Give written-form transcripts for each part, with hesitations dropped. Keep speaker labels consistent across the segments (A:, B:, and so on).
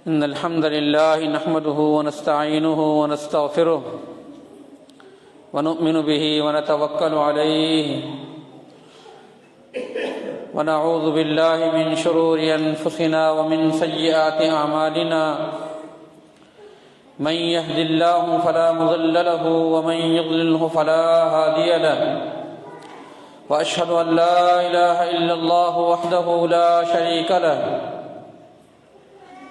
A: إن الحمد لله نحمده ونستعينه ونستغفره ونؤمن به ونتوكل عليه ونعوذ بالله من شرور أنفسنا ومن سيئات أعمالنا من يهد الله فلا مضل له ومن يضلله فلا هادي له وأشهد أن لا إله إلا الله وحده لا شريك له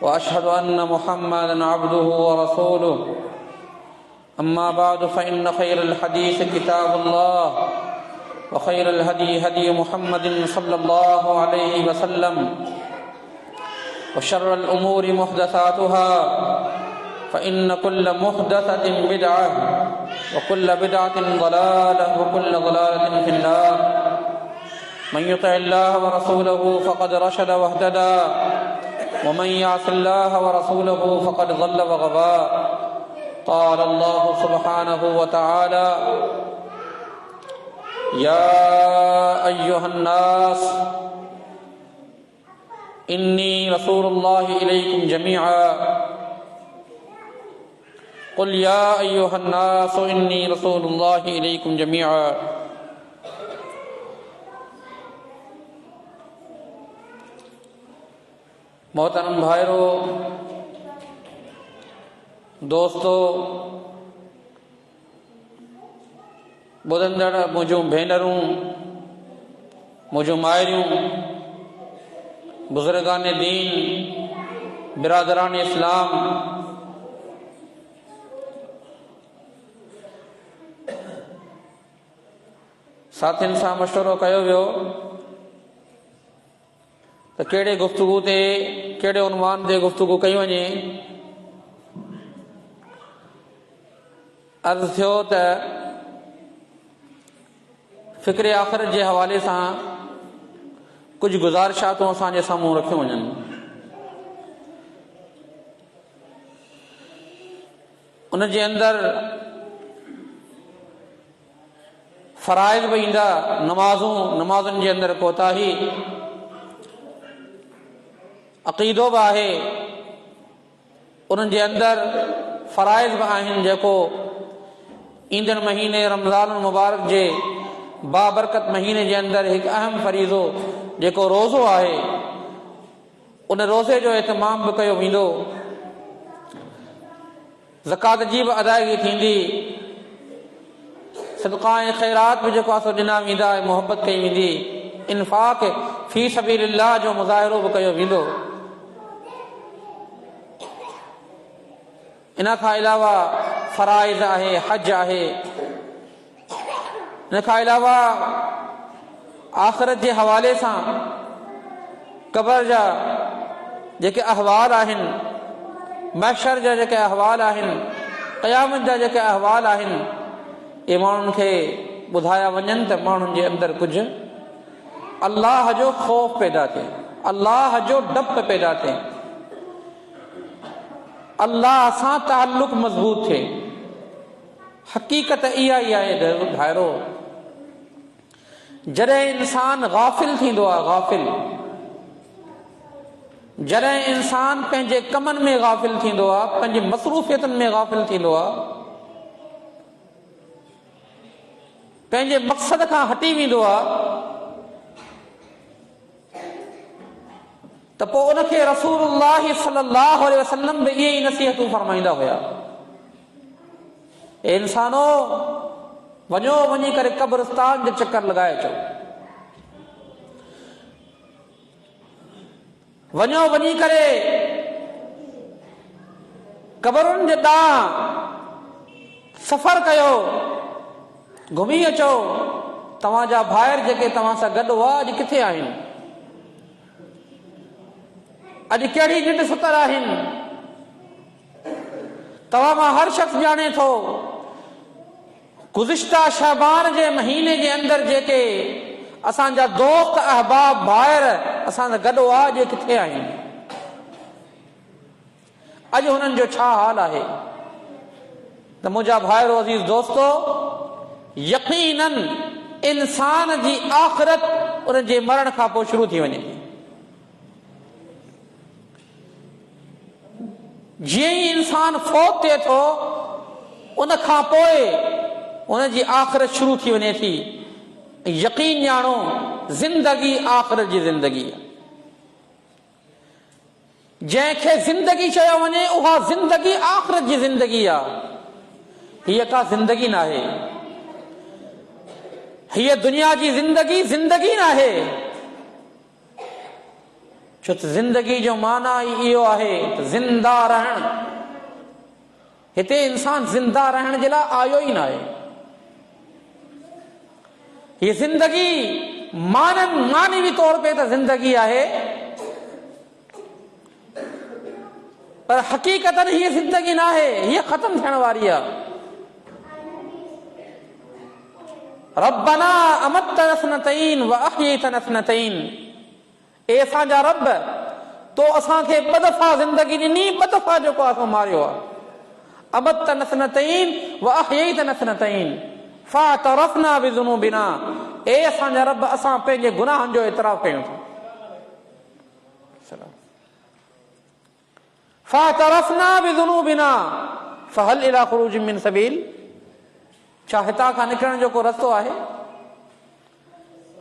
A: وأشهد أن محمدا عبده ورسوله أما بعد فإن خير الحديث كتاب الله وخير الهدي هدي محمد صلى الله عليه وسلم وشر الأمور محدثاتها فإن كل محدثة بدعة وكل بدعة ضلالة وكل ضلالة في النار من يطع الله ورسوله فقد رشد واهتدى ومن يعص الله ورسوله فقد ضل وغوى قال الله سبحانه وتعالى يا أيها الناس إني رسول الله إليكم جميعا قل يا أيها الناس إني رسول الله إليكم جميعا मोहतरम भाइरो दोस्तों ॿुधंदड़ मुंहिंजूं भेनरूं मुंहिंजूं माइरियूं बुज़ुर्गान दीन बिरादरान इस्लाम साथियुनि सां मशवरो कयो वियो त कहिड़े गुफ़्तगू ते कहिड़े उनवान ते गुफ़्तगू कई वञे। अर्ज़ु थियो त फ़िक्र आख़िरत जे हवाले सां कुझु गुज़ारिशातूं असांजे साम्हूं रखियूं वञनि। उन जे अंदरि फ़राइज़ बि ईंदा, नमाज़ुनि जे अंदरि कोताही, अक़ीदो बि आहे, उन्हनि जे अंदरि फ़राइज़ बि आहिनि जेको ईंदड़ महीने रमज़ान मुबारक जे बाबरकत महीने जे अंदरि हिकु अहम फरीज़ो जेको रोज़ो आहे उन रोज़े जो एतमाम बि कयो वेंदो। ज़कात जी बि अदायगी थींदी, सदक़ा ऐं ख़ैरात बि जेको आहे सो ॾिना वेंदा, मोहबत कई वेंदी, इन्फ़ाक़ फ़ी सबीलिल्लाह जो मुज़ाहिरो बि कयो वेंदो। इन खां अलावा फ़राइज़ आहे, हज आहे, इन खां अलावा आख़िरत जे हवाले सां क़ब्र जा जेके अहवाल आहिनि, महशर जा जेके अहवाल आहिनि, क़यामत जा जेके अहवाल आहिनि, इहे माण्हुनि खे ॿुधाया वञनि त माण्हुनि जे अंदरि कुझु अल्लाह जो ख़ौफ़ पैदा थिए, अल्लाह जो डपु पैदा थिए, अल्लाह सां ताल्लुक़ मज़बूत थिए। हक़ीक़त इहा ई आहे भाइरो, जॾहिं इंसान गाफ़िल थींदो आहे, गाफ़िल जॾहिं इंसान पंहिंजे कमनि में गाफ़िल थींदो आहे, पंहिंजी मसरूफ़ियतुनि में गाफ़िल थींदो आहे, पंहिंजे मक़सद खां हटी वेंदो आहे, त पोइ उनखे रसूलुल्लाह सल्लल्लाहु अलैहि वसल्लम बि इहे ई नसीहतूं फरमाईंदा हुया, ए इंसानो वञो, वञी करे क़ब्रिस्तान जो चकर लॻाए अचो, वञो वञी करे क़बरुनि जे ॾांहुं सफ़र कयो, घुमी अचो, तव्हांजा भाइर जेके तव्हां सां गॾु हुआ अॼु किथे आहिनि, अॼु कहिड़ी निंड सुतल आहिनि। तव्हां मां हर शख़्स ॼाणे थो गुज़िश्ता शहबान जे महीने जे अंदरि जेके असांजा दोस्त अहबाब भाइर असां सां गॾु हुआ अॼु किथे आहिनि, अॼु हुननि जो छा हाल आहे। त मुंहिंजा भाइरो अज़ीज़ दोस्तो, यक़ीनन इंसान जी आख़िरत उन जे मरण खां पोइ शुरू थी वञे। जीअं ई इंसान फौत थिए थो उन खां पोइ उन जी आख़िरत शुरू थी वञे थी। यकीन ॼाणो ज़िंदगी आख़िरत जी ज़िंदगी आहे। जंहिंखे ज़िंदगी चयो वञे उहा ज़िंदगी आख़िरत जी ज़िंदगी आहे। हीअ का ज़िंदगी न आहे, हीअ दुनिया जी ज़िंदगी ज़िंदगी न आहे। छो त ज़िंदगी जो माना इहो आहे त ज़िंदा रहणु। हिते इंसान ज़िंदा रहण जे लाइ आयो ई न आहे। हीअ ज़िंदगी मानवी तौर पे त ज़िंदगी आहे, पर हक़ीक़तन हीअ ज़िंदगी न आहे, हीअ ख़त्म थियण वारी आहे। रब्बना अमत्तना स्नतैन व अहयैतना स्नतैन। ए असांजा रब, तो असांखे ॿ दफ़ा ज़िंदगी ॾिनी, ॿ दफ़ा जेको असां मारियो आहे। अमत्तना स्नतैन व अहयैतना स्नतैन फ़अतरफ़ना बिज़ुनूबिना। ए असांजा रब, असां पंहिंजे गुनाहनि जो इतराफ़ कयूं था। फ़अतरफ़ना बिज़ुनूबिना फ़हल इला ख़ुरूज मिन सबील। छा हितां खां निकिरण जो को रस्तो आहे?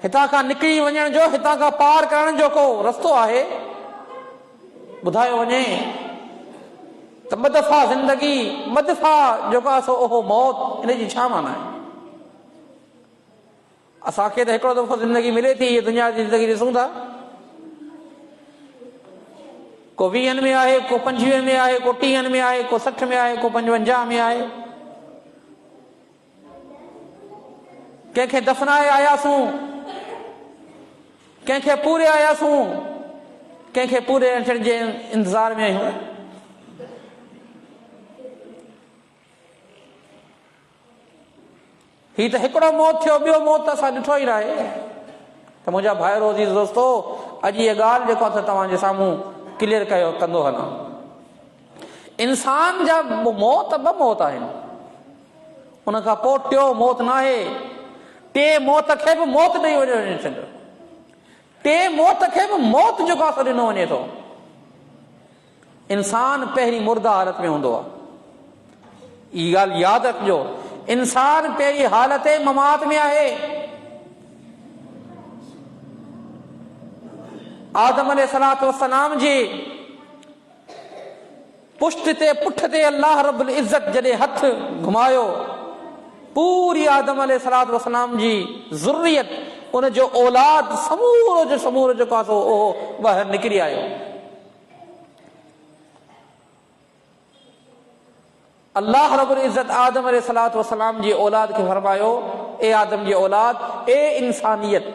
A: हितां खां निकिरी वञण जो, हितां खां पार करण जो को रस्तो आहे? ॿुधायो वञे त ॿ दफ़ा ज़िंदगी, ॿ दफ़ा जेको आहे सो ओहो मौत, इन जी छा माना आहे? असांखे त हिकिड़ो दफ़ो ज़िंदगी मिले थी, हीअ दुनिया जी ज़िंदगी ॾिसूं था। को 20 में आहे, को 25 में आहे, को 30 में आहे, को 60 में आहे, को 55 में आहे। कंहिंखे दफ़नाए आयासूं, कंहिंखे पूरे आयासूं, कंहिंखे पूरे अचण जे इंतज़ार में आहियूं। ही त हिकिड़ो मौत थियो, ॿियो मौत त असां ॾिठो ई न आहे। त मुंहिंजा भाइरो अज़ीज़ दोस्तो, अॼु इहा ॻाल्हि जेको आहे तव्हांजे साम्हूं क्लियर कंदो हलां। इंसान जा मौत ॿ मौत आहिनि, उन खां पोइ टियों मौत न आहे। टे मौत खे बि मौत ॾेई वञे छॾियो, टे मौत खे बि मौत जेको आहे ॾिनो वञे थो। इंसान पहिरीं मुर्दा हालत में हूंदो आहे, इहा ॻाल्हि यादि रखिजो। इंसान पहिरीं हालत ममात में आहे। आदम अलैहिस्सलातु वस्सलाम जी पुष्ट ते, पुठ ते अल्लाह रब्बुल इज़्ज़त जॾहिं हथ घुमायो, पूरी आदम अलैहिस्सलातु वस्सलाम जी ज़ुर्रियत, उन जो औलाद समूरो जो समूरो जेको आहे सो उहो ॿाहिरि निकिरी आयो। अल्लाह रब्बुल इज़्ज़त आदम अलैहिस्सलातु वस्सलाम जी औलाद खे फरमायो, ए आदम जी औलाद, ए इंसानियत,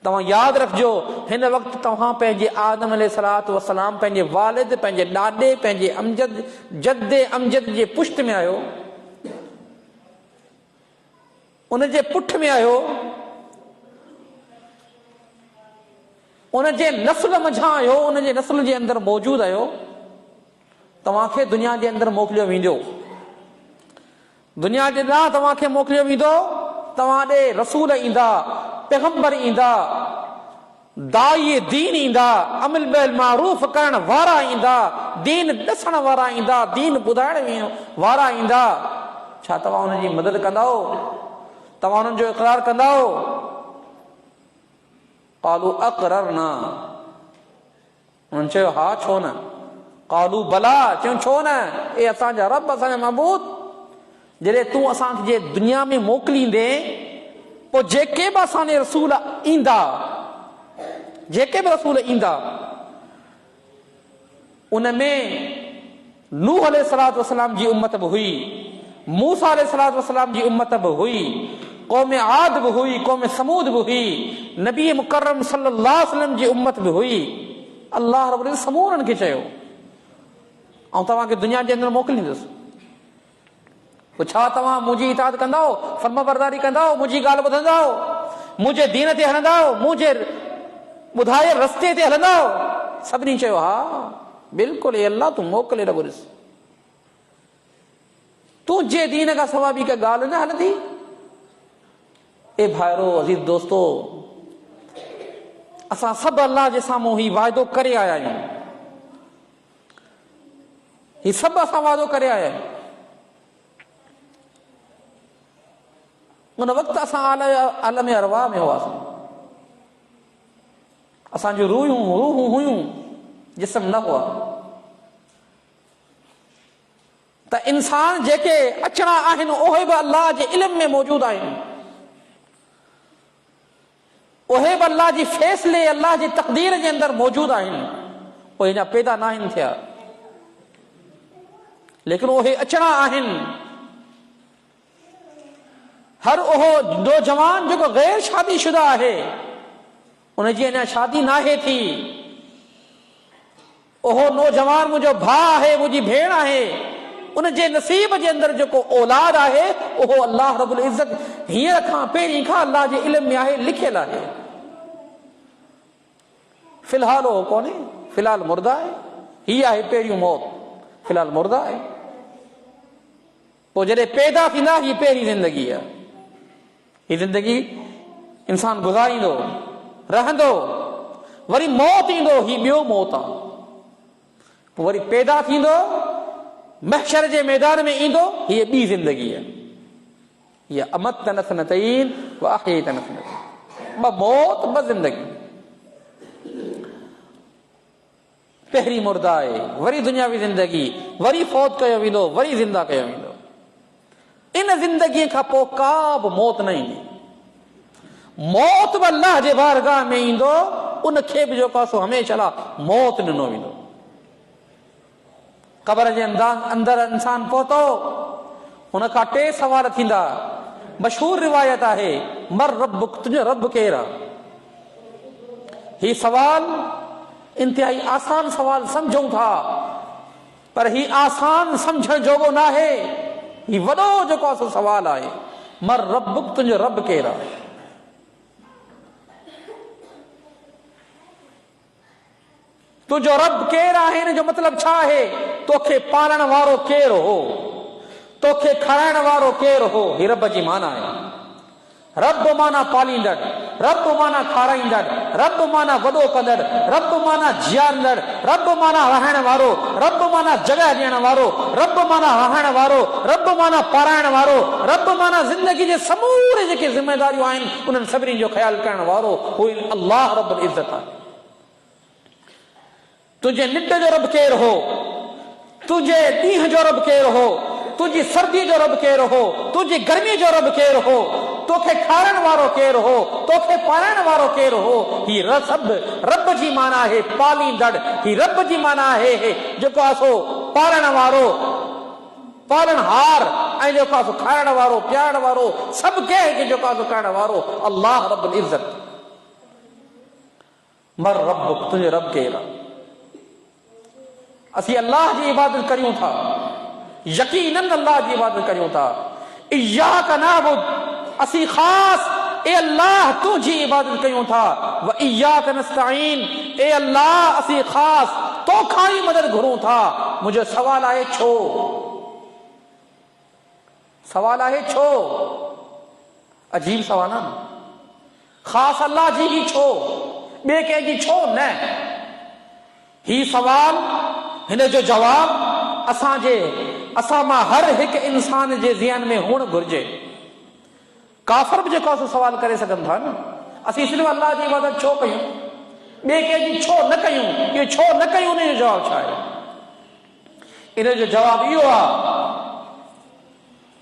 A: तव्हां यादि रखिजो, हिन वक़्तु तव्हां पंहिंजे आदम अलैहिस्सलातु वस्सलाम, पंहिंजे वालिद, पंहिंजे ॾाॾे, पंहिंजे अमजद, जद्दे अमजद जे पुष्ट में आहियो, उन जे पुठ में आहियो, उन जे नस्ल मंझां आहियो, उन जे नस्ल जे अंदरि मौजूदु आहियो। तव्हांखे दुनिया जे अंदरि मोकिलियो वेंदो, दुनिया जे ॾांहुं तव्हांखे मोकिलियो वेंदो। तव्हां ॾे रसूल ईंदा, पैगंबर ईंदा, दाई दीन ईंदा, अमल बिल मारूफ करण वारा ईंदा, दीन ॾसण वारा ईंदा, दीन ॿुधाइण वारा ईंदा। छा तव्हां उन जी मदद कंदव? तव्हां उन्हनि जो इक़रार कंदव? क़ालू अक़ररना, उन्हनि चयो हा, छो न। क़ालू बला, चयो छो न, ए असांजा रब, असांजा महबूद, जॾहिं तूं असांखे दुनिया में मोकिलींदे, पोइ जेके बि असांजे रसूल ईंदा, जेके बि रसूल ईंदा, उन में नूह अलैहिस्सलातु वस्सलाम जी उम्मत बि हुई, मूसा अलैहिस्सलातु वस्सलाम जी उम्मत बि हुई, क़ौम आद बि हुई, क़ौम समूद बि हुई, नबी मुकर्रम सल्लल्लाहु अलैहि वसल्लम जी उम्मत बि हुई। अल्लाह रब्बुल इज़्ज़त समूरनि खे चयो, ऐं तव्हांखे दुनिया जे अंदरि मोकिलींदुसि। पोइ छा तव्हां मुंहिंजी इताअत कंदव, फर्माबरदारी कंदव, मुंहिंजी ॻाल्हि ॿुधंदव, मुंहिंजे दीन ते हलंदव, मुंहिंजे ॿुधाए रस्ते ते हलंदव? सभिनी चयो हा बिल्कुलु, अल्लाह तूं मोकिले रब्बुल इज़्ज़त, तुंहिंजे दीन खां सवाइ ॿी का ॻाल्हि न हलंदी। ए भाइरो, अज़ीज़ दोस्तो, असां सभु अल्लाह जे साम्हूं ही वाइदो करे आया आहियूं। ही सभु असां वादो करे आया आहियूं। उन वक़्तु असां आलम अरवाह में हुआसीं, असांजूं रूहूं हुयूं, जिस्म न हुआ। त इंसान जेके अचणा आहिनि उहे बि अल्लाह जे इल्म में मौजूद आहिनि, उहे बि अल्लाह जी फ़ैसिले, अल्लाह जी तक़दीर जे अंदरि मौजूद आहिनि। उहे अञा पैदा न आहिनि थिया, लेकिन उहे अचणा आहिनि। हर उहो नौजवान जेको गैर शादीशुदा आहे, उनजी अञा शादी नाहे थी, उहो नौजवान मुंहिंजो भाउ आहे, मुंहिंजी भेण आहे, उनजे नसीब जे अंदरि जेको औलाद आहे उहो अल्लाह रब्बुल इज़्ज़त हींअर खां पहिरीं खां अल्लाह जे इल्म में आहे, लिखियल आहे। फिलहाल उहो कोन्हे, फिलहाल मुर्दा आहे। ही आहे पहिरियों मौत, फिलहाल मुर्दा आहे। पोइ जॾहिं पैदा थींदा, ही पहिरीं ज़िंदगी आहे। ही ज़िंदगी इंसान गुज़ारींदो, रहंदो, वरी मौत ईंदो, ही ॿियो मौत आहे। पोइ वरी पैदा थींदो, महशर जे मैदान में ईंदो, हीअ ॿी ज़िंदगी आहे। हीअ अमतन सनतैन व अहयतन सनतैन, ॿ मौत ॿ ज़िंदगी। पहिरीं मुर्दा आहे, वरी दुनियावी ज़िंदगी, वरी फौत कयो वेंदो, वरी ज़िंदा कयो वेंदो। इन ज़िंदगीअ खां पोइ का बि मौत न ईंदी। मौत बि अल्लाह जे बारगाह में ईंदो, उनखे बि जेको आहे सो हमेशह लाइ मौत ॾिनो वेंदो। क़बर जे अंदरि इंसान पहुतो, हुन खां टे सवाल थींदा। मशहूर रिवायत आहे, मर रब्बुक, तुंहिंजो रब केरु आहे? ही सवाल इंतिहाई आसान सवाल समझूं था, पर ही आसान समझण जोगो न आहे। ही वॾो जेको आहे सवाल आहे, मर रब्बुक, तुंहिंजो रब केरु आहे? तुंहिंजो रब केरु आहे, हिन जो मतिलबु छा आहे? तोखे पालण वारो केरु हो, तोखे खाराइण वारो केरु हो? ही रब जी माना आहे। रब माना पालींदड़, रब माना खाराईंदड़, रब माना वॾो कंदड़, रब माना जीआरींदड़, रब माना रहण वारो, रब माना जॻह ॾियण वारो, रब माना रहण वारो, रब माना पाराइण वारो, रब माना ज़िंदगी जे समूरे जेके ज़िमेदारियूं आहिनि उन्हनि सभिनी जो ख़्यालु करण वारो, हू अल्लाह रब्बुल इज़्ज़त आहे। तुंहिंजे निंड जो रब केरु हो? तुंहिंजे ॾींहं जो रब केरु हो? तुंहिंजी सर्दी जो रब केरु हो? तुंहिंजी गर्मी जो रब केरु हो? तोखे खाराइण वारो केरु हो? तोखे पाराइण वारो केरु हो? ही सभु रब जी माना आहे पालींदड़। ही रब जी माना आहे जेको आहे सो पालण वारो, पालनहार, ऐं जेको आहे सो खाइण वारो, पीआरण वारो, सभु कंहिंखे जेको आहे सो करण वारो अल्लाह रब्बुल इज़्ज़त। मर रब्बुक, तुंहिंजो रब केरु आहे? असीं अल्लाह जी इबादत करियूं था, यकीनन अल्लाह जी इबादत करियूं था। इय्याक नअबुद, असीं ख़ासि ए अल्लाह तुंहिंजी इबादत कयूं था। व इय्याक नस्तईन, ए अल्लाह असीं ख़ासि तोखां ई मदद घुरूं था। मुंहिंजो सवाल आहे छो? सवाल आहे छो? अजीब सवाल आहे न। ख़ासि अल्लाह जी ही छो, ॿिए कंहिंजी छो न? ही सवाल, हिन जो जवाब असां मां हर हिकु इंसान जे ज़हन में हुअणु घुरिजे। काफ़िर बि जेको आहे सवाल करे सघनि था न, असीं सिर्फ़ु अल्लाह जी इबादत छो कयूं, ॿिए कंहिंजी छो न कयूं? इहो छो न कयूं, उन जो जवाबु छा आहे? इन जो जवाबु इहो आहे,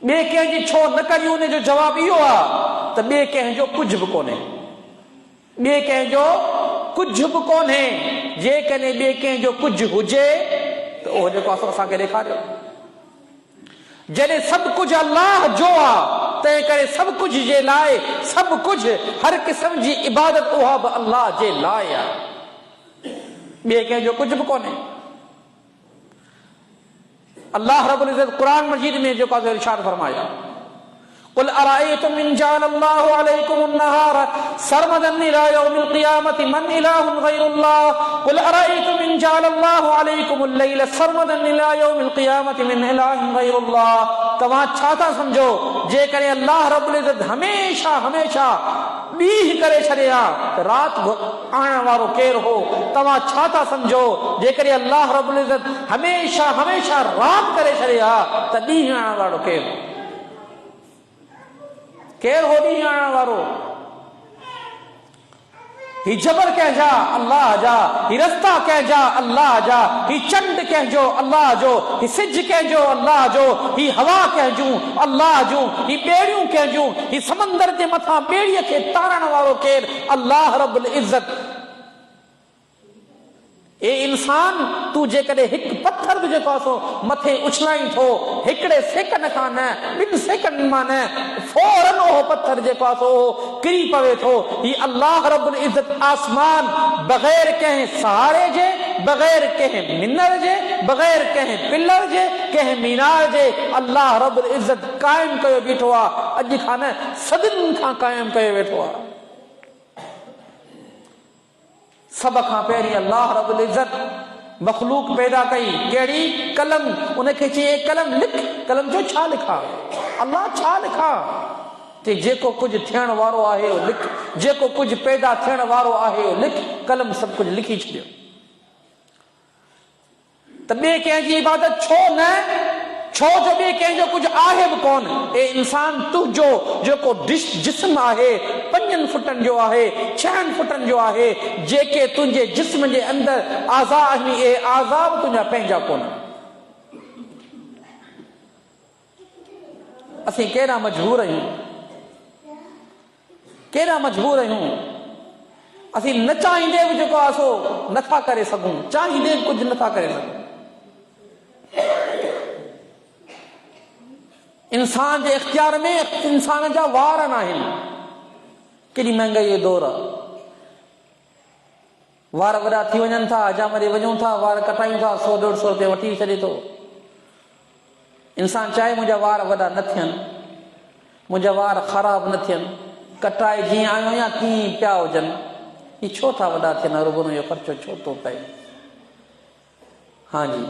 A: ॿिए कंहिंजी छो न कयूं, उन जो जवाबु इहो आहे त ॿिए कंहिंजो कुझु बि कोन्हे। ॿिए कंहिंजो कुझु बि कोन्हे। जेकॾहिं ॿिए कंहिंजो कुझु हुजे त उहो जेको आहे असांखे ॾेखारियो। जॾहिं सभु कुझु अल्लाह जो आहे, तंहिं करे सभु कुझु जे लाइ, सभु कुझु हर क़िस्म जी इबादत उहा बि अल्लाह जे लाइ आहे, ॿिए कंहिंजो कुझु बि कोन्हे। अल्लाह रब्बुल इज़्ज़त क़ुरान मजीद में जेको आहे इरशाद फरमाया, क़ुल अरायतुम इन जअलल्लाहु अलैकुमुन नहार सरमदन इला यौमिल क़ियामति मन इलाहुन गैरुल्लाह क़ुल अरायतुम इन जअलल्लाहु अलैकुमुल लैल सरमदन इला यौमिल क़ियामति मन इलाहुन गैरुल्लाह। तव्हां छा था समझो जेकॾहिं अल्लाह रब्बुल इज़्ज़त हमेशा हमेशा ॾींहुं करे छॾिया त राति आणण वारो केरु हो? तव्हां छा था सम्झो? जेकॾहिं अल्लाह रब्बुल इज़्ज़त हमेशा हमेशा राति करे छॾिया त ॾींहुं आणण वारो केरु? केरु हो ॾींहुं आणण वारो? ही जबर कंहिंजा? अल्लाह जा। ही रस्ता कंहिंजा? अल्लाह जा। ही चंड कंहिंजो? अल्लाह जो। ही सिज कंहिंजो? अल्लाह जो। ही हवा कंहिंजूं? अल्लाह जूं। ही ॿेड़ियूं कंहिंजूं? ही समंदर जे मथां ॿेड़ीअ खे तारण वारो केरु? अल्लाह रब्बुल इज़्ज़त। ए इंसान, तूं जेकॾहिं हिकु पत्थर बि जेको आहे सो मथे उछलाई थो, हिकिड़े सेकंड खां न, 2 सेकंड मां न, फौरन उहो पत्थर जेको आहे सो किरी पवे थो। ही अल्लाह रब्बुल इज़्ज़त आसमान बग़ैर कंहिं सहारे जे, बग़ैर कंहिं मिनर जे, बग़ैर कंहिं पिलर जे, कंहिं मीनार जे अल्लाह रब्बुल इज़्ज़त क़ाइमु कयो बीठो आहे। अॼु खां न, सदियुनि खां क़ाइमु कयो वेठो आहे। सब खां पहिरीं अल्लाह रब्बुल इज़्ज़त मखलूक पैदा कई। कहिड़ी? कलम। उनखे चई कलम लिख। कलम जो छा लिखा? अल्लाह छा लिखा? ते जेको कुझु थियण वारो आहे उहो लिख, जेको कुझु पैदा थियण वारो आहे उहो लिख। कलम सभु कुझु लिखी छॾियो। त ॿिए कंहिंजी इबादत छो न? छो जो ॿिए कंहिंजो कुझु आहे बि कोन। ए इंसान, तुंहिंजो जेको जिस्म आहे 5 फुटनि जो आहे, 6 फुटनि जो आहे, जेके तुंहिंजे जिस्म जे अंदरि आज़ा आहिनि, ए आज़ा बि तुंहिंजा पंहिंजा कोन। असीं केॾा मजबूर आहियूं, केॾा मजबूर आहियूं। असीं न चाहींदे बि जेको आहे सो नथा करे सघूं, चाहींदे बि कुझु नथा करे सघूं। इंसान जे इख्तियार में इंसान जा वार न आहिनि। केॾी महांगाई जो दौर आहे। वार वॾा थी वञनि था, हजाम ॾे वञूं था, वार कटायूं था, 100-150 रुपया वठी छॾे थो। इंसान चाहे मुंहिंजा वार वॾा न थियनि, मुंहिंजा वार ख़राब न थियनि, कटाए जीअं आयो या कीअं पिया हुजनि। ही छो था वॾा थियनि? रुगनो जो ख़र्चो छो थो पए? हां जी,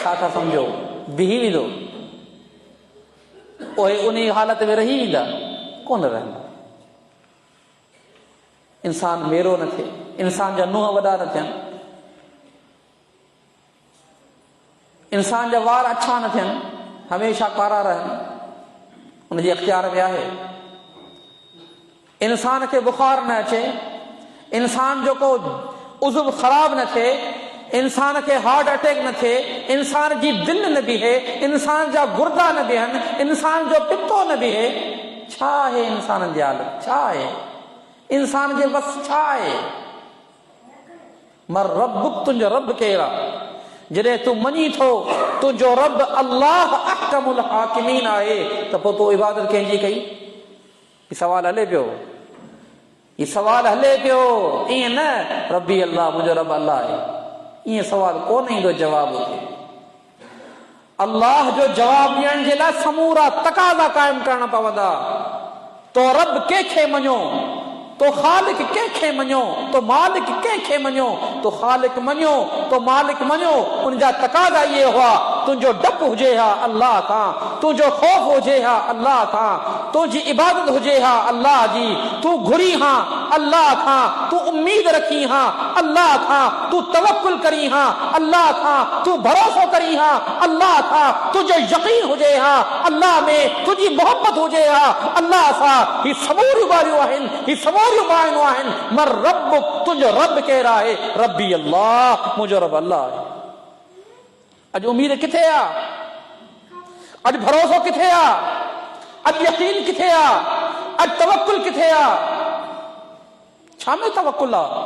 A: छा था सम्झो? बिही वेंदो, उहे उन हालत में रही वेंदा? कोन रहंदा। इंसान मेरो न थिए, इंसान जा नुंहं वॾा न थियनि, इंसान जा वार अछा न थियनि, हमेशा कारा रहनि, उनजे इख्तियार में आहे। इंसान खे बुखार न अचे, इंसान जो को उज़्व ख़राब न थिए, इंसान खे हार्ट अटैक न थिए, इंसान जी दिलि न बीहे, इंसान जा गुर्दा न बीहनि, इंसान जो पितो न बीहे। छा आहे इंसान जी हालत? छा आहे इंसान जे बस? छा आहे? मर रब्बुक, तुंहिंजो रब केरु आहे? जॾहिं तूं मञी थो तुंहिंजो रब अल्लाह अहकमुल हाकिमीन आहे, त पोइ तूं इबादत कंहिंजी कई? ही सवाल हले पियो, ही सवाल हले पियो। ईअं न रब्बी अल्लाह, मुंहिंजो रब अल्लाह आहे, ईअं सवाल कोन ईंदो जवाब थे। अल्लाह जो जवाब ॾियण जे लाइ समूरा तकाज़ा क़ाइमु करणा पवंदा। तो रब कंहिंखे मञो, तो ख़ालिक कंहिंखे मञो, तो मालिक कंहिंखे मञो, तो ख़ालिक मञो, तो मालिक मञो। उनजा तकाज़ा इहे हुआ, तुंहिंजो डपु हुजे हा अल्लाह खां, तुंहिंजो ख़ौफ़ हुजे हा अल्लाह खां, तुंहिंजी इबादत हुजे हा अल्लाह जी, तूं घुरी हा अल्लाह खां, तूं उम्मीद रखी हा अल्लाह खां, तूं तवक्कुल करी हा अल्लाह खां, तूं भरोसो करी हा अल्लाह खां, तुंहिंजो यकीन हुजे हा अल्लाह में, तुंहिंजी मोहब्बत हुजे हा अल्लाह सां। ही समूरियूं ॻाल्हियूं आहिनि, ही समूरियूं ॻाल्हियूं आहिनि। मर रब्बुक, तुंहिंजो रब केरु आहे? रब्बी अल्लाह, मुंहिंजो रब अल्लाह आहे। अॼु उम्मीद किथे आहे? अॼु भरोसो किथे आहे? अॼु यकीन किथे आहे? अॼु तवक्कुल किथे आहे? छा में तवक्कुल आहे?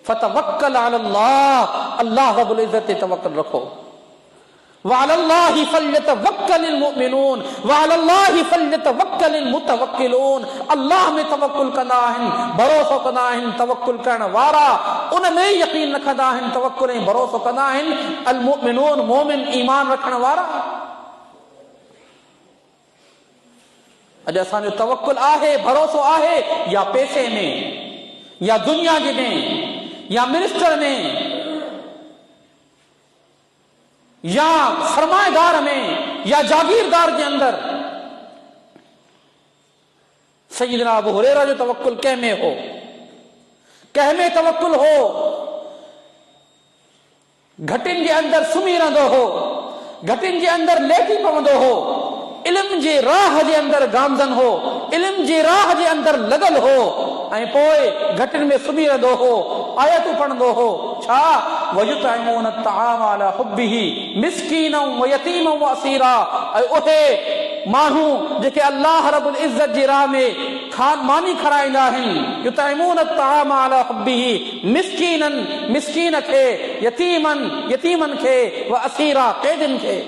A: फतवक्कल अलल्लाह, अल्लाह रब्बुल इज्जत ते तवक्कुल रखो। वअलल्लाहि फल्यतवक्कलिल मुमिनून वअलल्लाहि फल्यतवक्कलिल मुतवक्किलून। अल्लाह में तवक्कुल कंदा आहिनि, भरोसो कंदा आहिनि तवक्कुल करण वारा, उन में यकीन रखंदा आहिनि, तवक्कुल ऐं भरोसो कंदा आहिनि अल मुमिनून, मोमिन ईमान रखण वारा। अॼु असांजो तवक्कुल आहे, भरोसो आहे या पैसे में, या दुनिया जे में, या मिनिस्टर में, या सरमाएदार में, या जागीरदार के अंदर। सय्यदना अबू हुरैरा जो तवक्कुल कंहिंमें हो, कंहिंमें तवक्कुल हो? घटिन जे अंदर सुम्ही रहंदो हो, घटिन जे अंदर लेटी पवंदो हो, इल्म जे राह जे अंदर गामज़न हो, इल्म जे राह जे अंदर लॻल हो, ऐं पोइ घटिन में सुम्ही रहंदो हो, आयतूं पढ़ंदो हो। छा? वयुतइमून अत्ताआम अला हुब्बिही मिस्कीनन व यतीमन व असीरा। ऐं उहे माण्हू जेके अल्लाह रब्बुल इज़्ज़त जी राह में मानी खाराईंदा आहिनि, युतइमून अत्ताआम अला हुब्बिही, मिस्कीनन मिस्कीन खे, यतीमन खे, व असीरा क़ैदिन खे।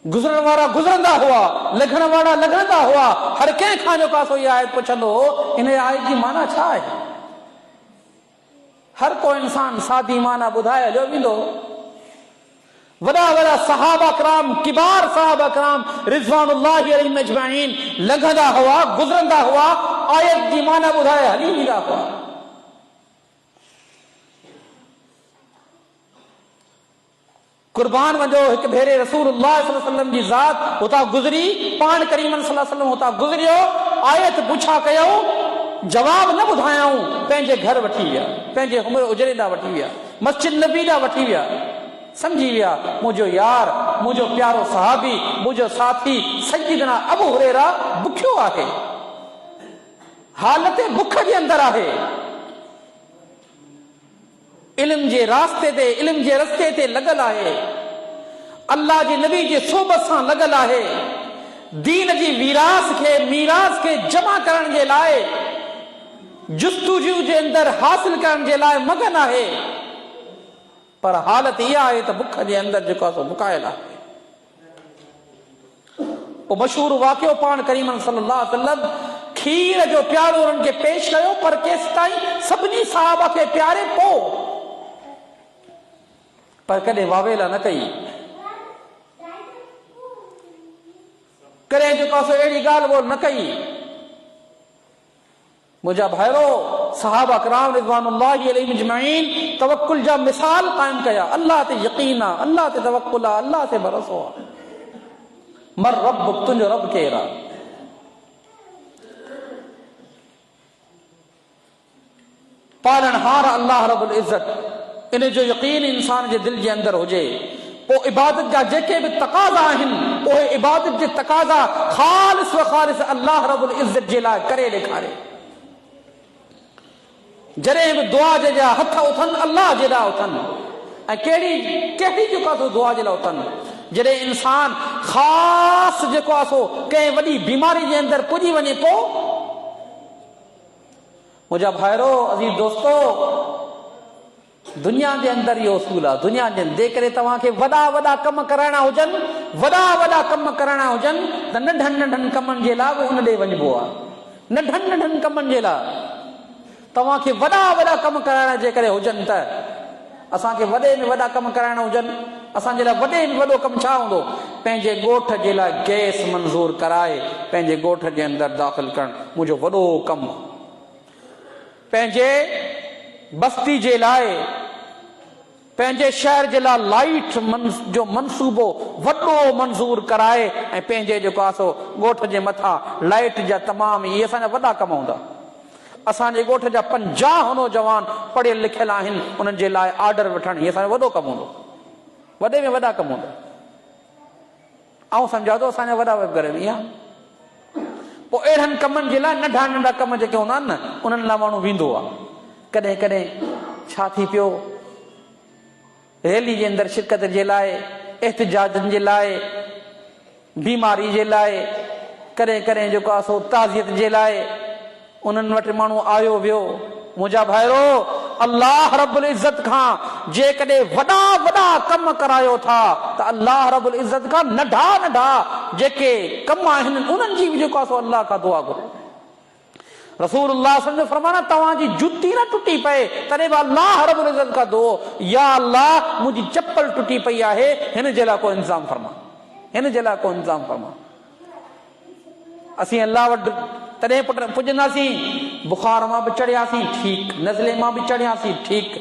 A: गुज़रण वारा गुज़रंदा हुआ, लघण वारा लघंदा हुआ। हर कंहिं खां जो कासो इहा आयत पुछंदो हो, इन आयत जी माना छा आहे? हर को इंसान सादी माना ॿुधाए हलियो वेंदो। वॾा वॾा सहाबा कराम, किबार सहाबा कराम रिज़वानुल्लाहि अलैहिम अजमईन लघंदा हुआ, गुज़रंदा हुआ, आयत जी माना ॿुधाए हली वेंदा हुआ। कुर्बान वञो, हिकु भेरे रसूलुल्लाह सल्लल्लाहु अलैहि वसल्लम जी ज़ात हुतां गुज़री, पाण करीमन सल्लल्लाहु अलैहि वसल्लम हुतां गुज़रियो, आयत पुछा कयूं, जवाब न ॿुधायऊं, पंहिंजे घर वठी विया, पंहिंजे उजरे ॾांहुं वठी विया, मस्जिद नबी ॾांहुं वठी विया। समझी विया मुंहिंजो यार, मुंहिंजो प्यारो सहाबी, मुंहिंजो साथी सय्यदना अबू हुरैरा बुखियो आहे, हालत बुख जे अंदर आहे, इल्म जे रास्ते ते, इल्म जे रस्ते ते लॻल आहे, अल्लाह जे नबी जे सोबत सां लॻल आहे, दीन जी मीरास खे जमा करण जे लाइ, जुस्तुजू जे अंदर हासिल करण जे लाइ मगन आहे। पर हालत इहा आहे त बुख जे अंदर जेको आहे सो मुकायल आहे। पोइ मशहूर वाक़ियो पाण करीमन सल्लल्लाहु अलैहि वसल्लम खीर जो प्यारो उन्हनि खे पेश कयो, पर केसि ताईं सभिनी साहबा खे प्यारे पोइ, पर कॾहिं वावेला न कई, कॾहिं जेको आहे अहिड़ी ॻाल्हि ॿोल न कई। मुंहिंजा भाइरो सहाबा कराम रिज़वानुल्लाहि अलैहिम अजमईन तवक्कुल जा मिसाल क़ाइम कया। अल्लाह ते यकीन आहे, अल्लाह ते तवक्कुल आहे, अल्लाह ते भरोसो आहे। मर रब, तुंहिंजो रब केरु आहे? पालनहार अल्लाह रब्बुल इज़्ज़त, इन जो यकीन इंसान जे दिल जे अंदर हुजे, पोइ इबादत जा जेके बि तक़ाज़ा आहिनि, उहे इबादत जे तक़ाज़ा ख़ालिस व ख़ालिस अल्लाह रब्बुल इज़्ज़त जे लाइ करे ॾेखारे। जॾहिं बि दुआ जे जा हथ उथनि, अल्लाह जे लाइ उथनि। ऐं कहिड़ी जेको आहे दुआ जे लाइ उथनि? जॾहिं इंसान ख़ासि जेको आहे सो कंहिं वॾी बीमारी जे अंदरि पुॼी वञे, पोइ मुंहिंजा भाइरो अज़ीज़ दोस्तो, दुनिया जे अंदरि इहो उसूल आहे। दुनिया जे अंदरि जेकॾहिं तव्हांखे वॾा वॾा कम कराइणा हुजनि, वॾा वॾा कम कराइणा हुजनि, त नंढनि नंढनि कमनि जे लाइ बि उन ॾे वञिबो आहे। नंढनि नंढनि कमनि जे लाइ तव्हांखे वॾा वॾा कम कराइणा जेकॾहिं हुजनि, त असांखे वॾे में वॾा कम कराइणा हुजनि, असांजे लाइ वॾे में वॾो कमु छा हूंदो? पंहिंजे ॻोठ जे लाइ गैस मंज़ूर कराए पंहिंजे ॻोठ जे अंदरि दाख़िल करणु मुंहिंजो वॾो कमु। पंहिंजे बस्ती जे लाइ, पंहिंजे शहर जे लाइ लाइट जो मनसूबो वॾो मंज़ूर कराए ऐं पंहिंजे जेको आहे सो ॻोठ जे मथां लाइट जा तमामु, इहे असांजा वॾा कम हूंदा। असांजे ॻोठ जा 50 नौजवान पढ़ियल लिखियल आहिनि, उन्हनि जे लाइ ऑर्डर वठणु, इहे असांजो वॾो कमु हूंदो, वॾे में वॾा कम हूंदा। ऐं सम्झा थो असांजा वॾा घर में इहा। पोइ अहिड़नि कमनि जे लाइ नंढा नंढा कम जेके हूंदा आहिनि न, उन्हनि लाइ माण्हू वेंदो आहे। कॾहिं कॾहिं छा थी पियो, रैली जे अंदरि शिरकत जे लाइ, एहतिजाजनि जे लाइ, बीमारी जे लाइ, कॾहिं कॾहिं जेको आहे सो ताज़ियत जे लाइ उन्हनि वटि माण्हू आयो वियो। मुंहिंजा भाइरो, अल्लाह रब्बुल इज़्ज़त खां जेकॾहिं वॾा वॾा कम करायो था, त अल्लाह रब्बुल इज़्ज़त खां नंढा नंढा जेके कम आहिनि, उन्हनि जी बि जेको आहे सो अल्लाह खां दुआ घुरो। रसूलुल्लाह सल्लल्लाहु अलैहि वसल्लम फरमाना, तव्हांजी जुती न टुटी पए तॾहिं बि अल्लाह रब्बुल इज़्ज़त खां दुओ, या अल्लाह मुंहिंजी चप्पल टुटी पई आहे, हिन जे लाइ को इंतज़ाम फरमा, हिन जे लाइ को इंतज़ाम फरमा। असीं अल्लाह वटि तॾहिं पुॼंदासीं, बुखार मां बि चढ़ियासीं ठीकु, नज़ले मां बि चढ़ियासीं ठीकु,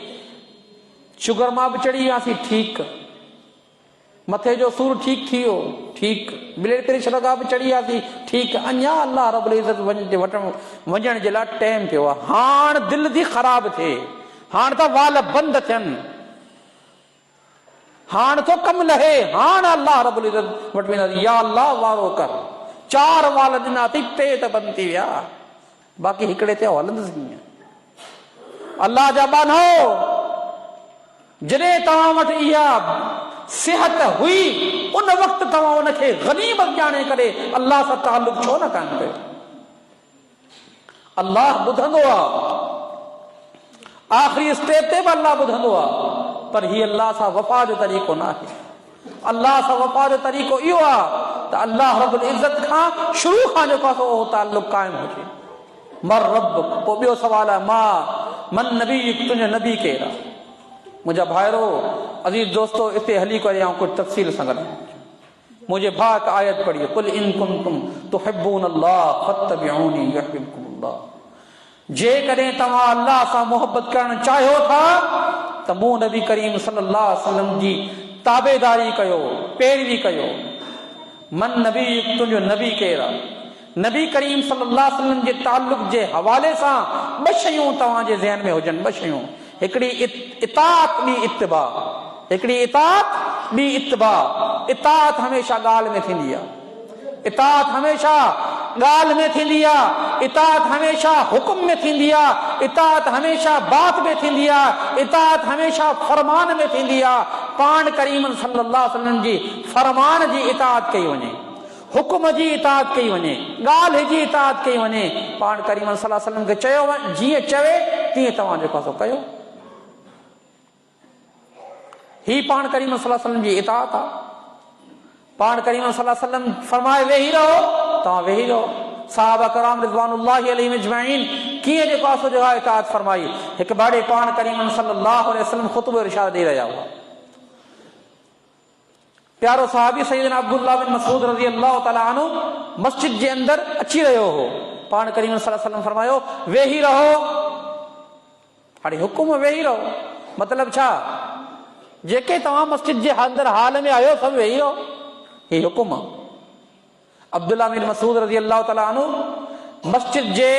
A: शुगर मां बि चढ़ी वियासीं ठीकु, मथे जो सूर ठीक थी वियो, ठीक ब्लड प्रेशर का भी चढ़ी वियासीं, ठीक अञा अल्लाह रब्बुल इज़्ज़त वञण जे लाइ टाइम पियो आहे। हाणे दिलि थी ख़राब थिए, हाणे त वाल बंदि थियनि, हाणे तो कमु लहे, हाणे अल्लाह रब्बुल इज़्ज़त वटि वेंदासीं, या अल्लाह वारो कर। 4 वाल ॾिना अथई, 3 त बंदि थी विया, बाक़ी हिकिड़े ते हलंदुसि कीअं? अल्लाह जा बानो, जॾहिं तव्हां वटि इहा सिहत हुई उन वक़्तु तव्हां उनखे गनीमत ॼाणे करे अल्लाह सां ताल्लुक छो न काइमु कयो? अल्लाह ॿुधंदो आहे, आख़िरी स्टेज ते बि अल्लाह ॿुधंदो आहे, पर हीउ अल्लाह सां वफ़ा जो तरीक़ो न आहे। अल्लाह सां वफ़ा जो तरीक़ो इहो आहे त अल्लाह रब्बुल इज़्ज़त खां शुरू खां जेको आहे उहो ताल्लुक क़ाइमु हुजे। मर रब, पोइ ॿियो सुवाल आहे, मां मन नबी, तुंहिंजो नबी केरु आहे? मुंहिंजा भाइरो अज़ीज़ दोस्तो, इते हली करे आउं कुझु तफ़सील सां ॻाल्हायां। मुंहिंजे भाउ हिकु आयत पढ़ी, कुल इन कुंतुम तुहिब्बूनल्लाह फत्तबिऊनी युहिब्बुकुमुल्लाह। जेकॾहिं तव्हां अल्लाह सां मोहबत करणु चाहियो था त मूं नबी करीम सल्लल्लाहु अलैहि वसल्लम जी ताबेदारी कयो, पैरवी कयो। मन नबी, तुंहिंजो नबी केरु आहे? नबी करीम सल्लल्लाहु अलैहि वसल्लम जे ताल्लुक जे हवाले सां 2 शयूं तव्हांजे ज़हन में हुजनि, 2 शयूं, हिकिड़ी इताअत, ॿी इत्तिबा। हिकिड़ी इताअत, ॿी इत्तिबा। इताअत हमेशा ॻाल्हि में थींदी आहे, इताअत हमेशा ॻाल्हि में थींदी आहे, इताअत हमेशा हुकुम में थींदी आहे, इताअत हमेशा बात में थींदी आहे, इताअत हमेशा फरमान में थींदी आहे। पाण करीम सल्लल्लाहु अलैहि वसल्लम जी फरमान जी इताअत कई वञे, हुकुम जी इताअत कई वञे, ॻाल्हि जी इताअत कई वञे। पाण करीम सल्लल्लाहु अलैहि वसल्लम खे चयो वञे, जीअं चवे तीअं तव्हां जेको आहे कयो। ही पाण करीम सल्लल्लाहु अलैहि वसल्लम जी इताअत आहे। पाण करीम सल्लल्लाहु अलैहि वसल्लम फरमाए वेही रहो, तव्हां वेही रहो। सहाबा कराम रिज़वानुल्लाहि अलैहिम अजमईन कीअं जेको आहे सो इताअत फरमाई। हिकु बारे पाण करीम सल्लल्लाहु अलैहि वसल्लम ख़ुतबो इरशाद ॾेई रहिया हुआ। प्यारो सहाबी सैयदना अब्दुल्लाह बिन मसूद रज़ी अल्लाह तआला अन्हु मस्जिद जे अंदर अची रहियो हो। पाण करीम सल्लल्लाहु अलैहि वसल्लम फरमायो वेही रहो। हाणे हुकुम वेही रहो मतलब छा? जेके तव्हां मस्जिद जे अंदर हाल में आयो सभु वेही रहो, ही हुकुम आहे। अब्दुल्लाह बिन मसूद रज़ी अल्लाह तआला अन्हु मस्जिद जे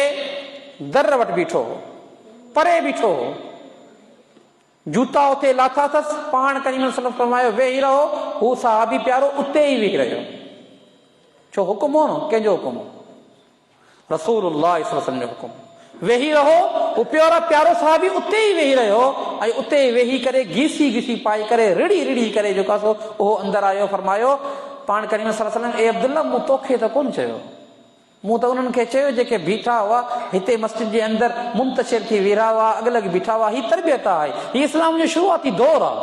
A: दर वटि बीठो हो, परे बीठो हो, जूता उते लाथा अथसि। पाण करीम सल्लल्लाहु अलैहि वसल्लम फरमायो वेही रहो। हू सहाबी प्यारो उते ई वेही रहियो। छो हुकुम हो न, कंहिंजो हुकुम हो? रसूलुल्लाह सल्लल्लाहु अलैहि वसल्लम जो हुकुम। वेही रहो। हू प्यारो सहाबी उते ई वेही रहियो ऐं उते वेही करे घीसी घीसी पाई करे रिड़ी रिड़ी करे जेको आहे उहो अंदरि आयो। फरमायो पाण करीम सल्लल्लाहु अलैहि वसल्लम ए अब्दुल्ला मूं तोखे त कोन चयो, मूं त उन्हनि खे चयो जेके बीठा हुआ हिते मस्जिद जे अंदरि मुंतशिर थी वेठा हुआ, अॻिलॻि बीठा हुआ। ही तरबियत आहे, ही इस्लाम जो शुरूआती दौर आहे।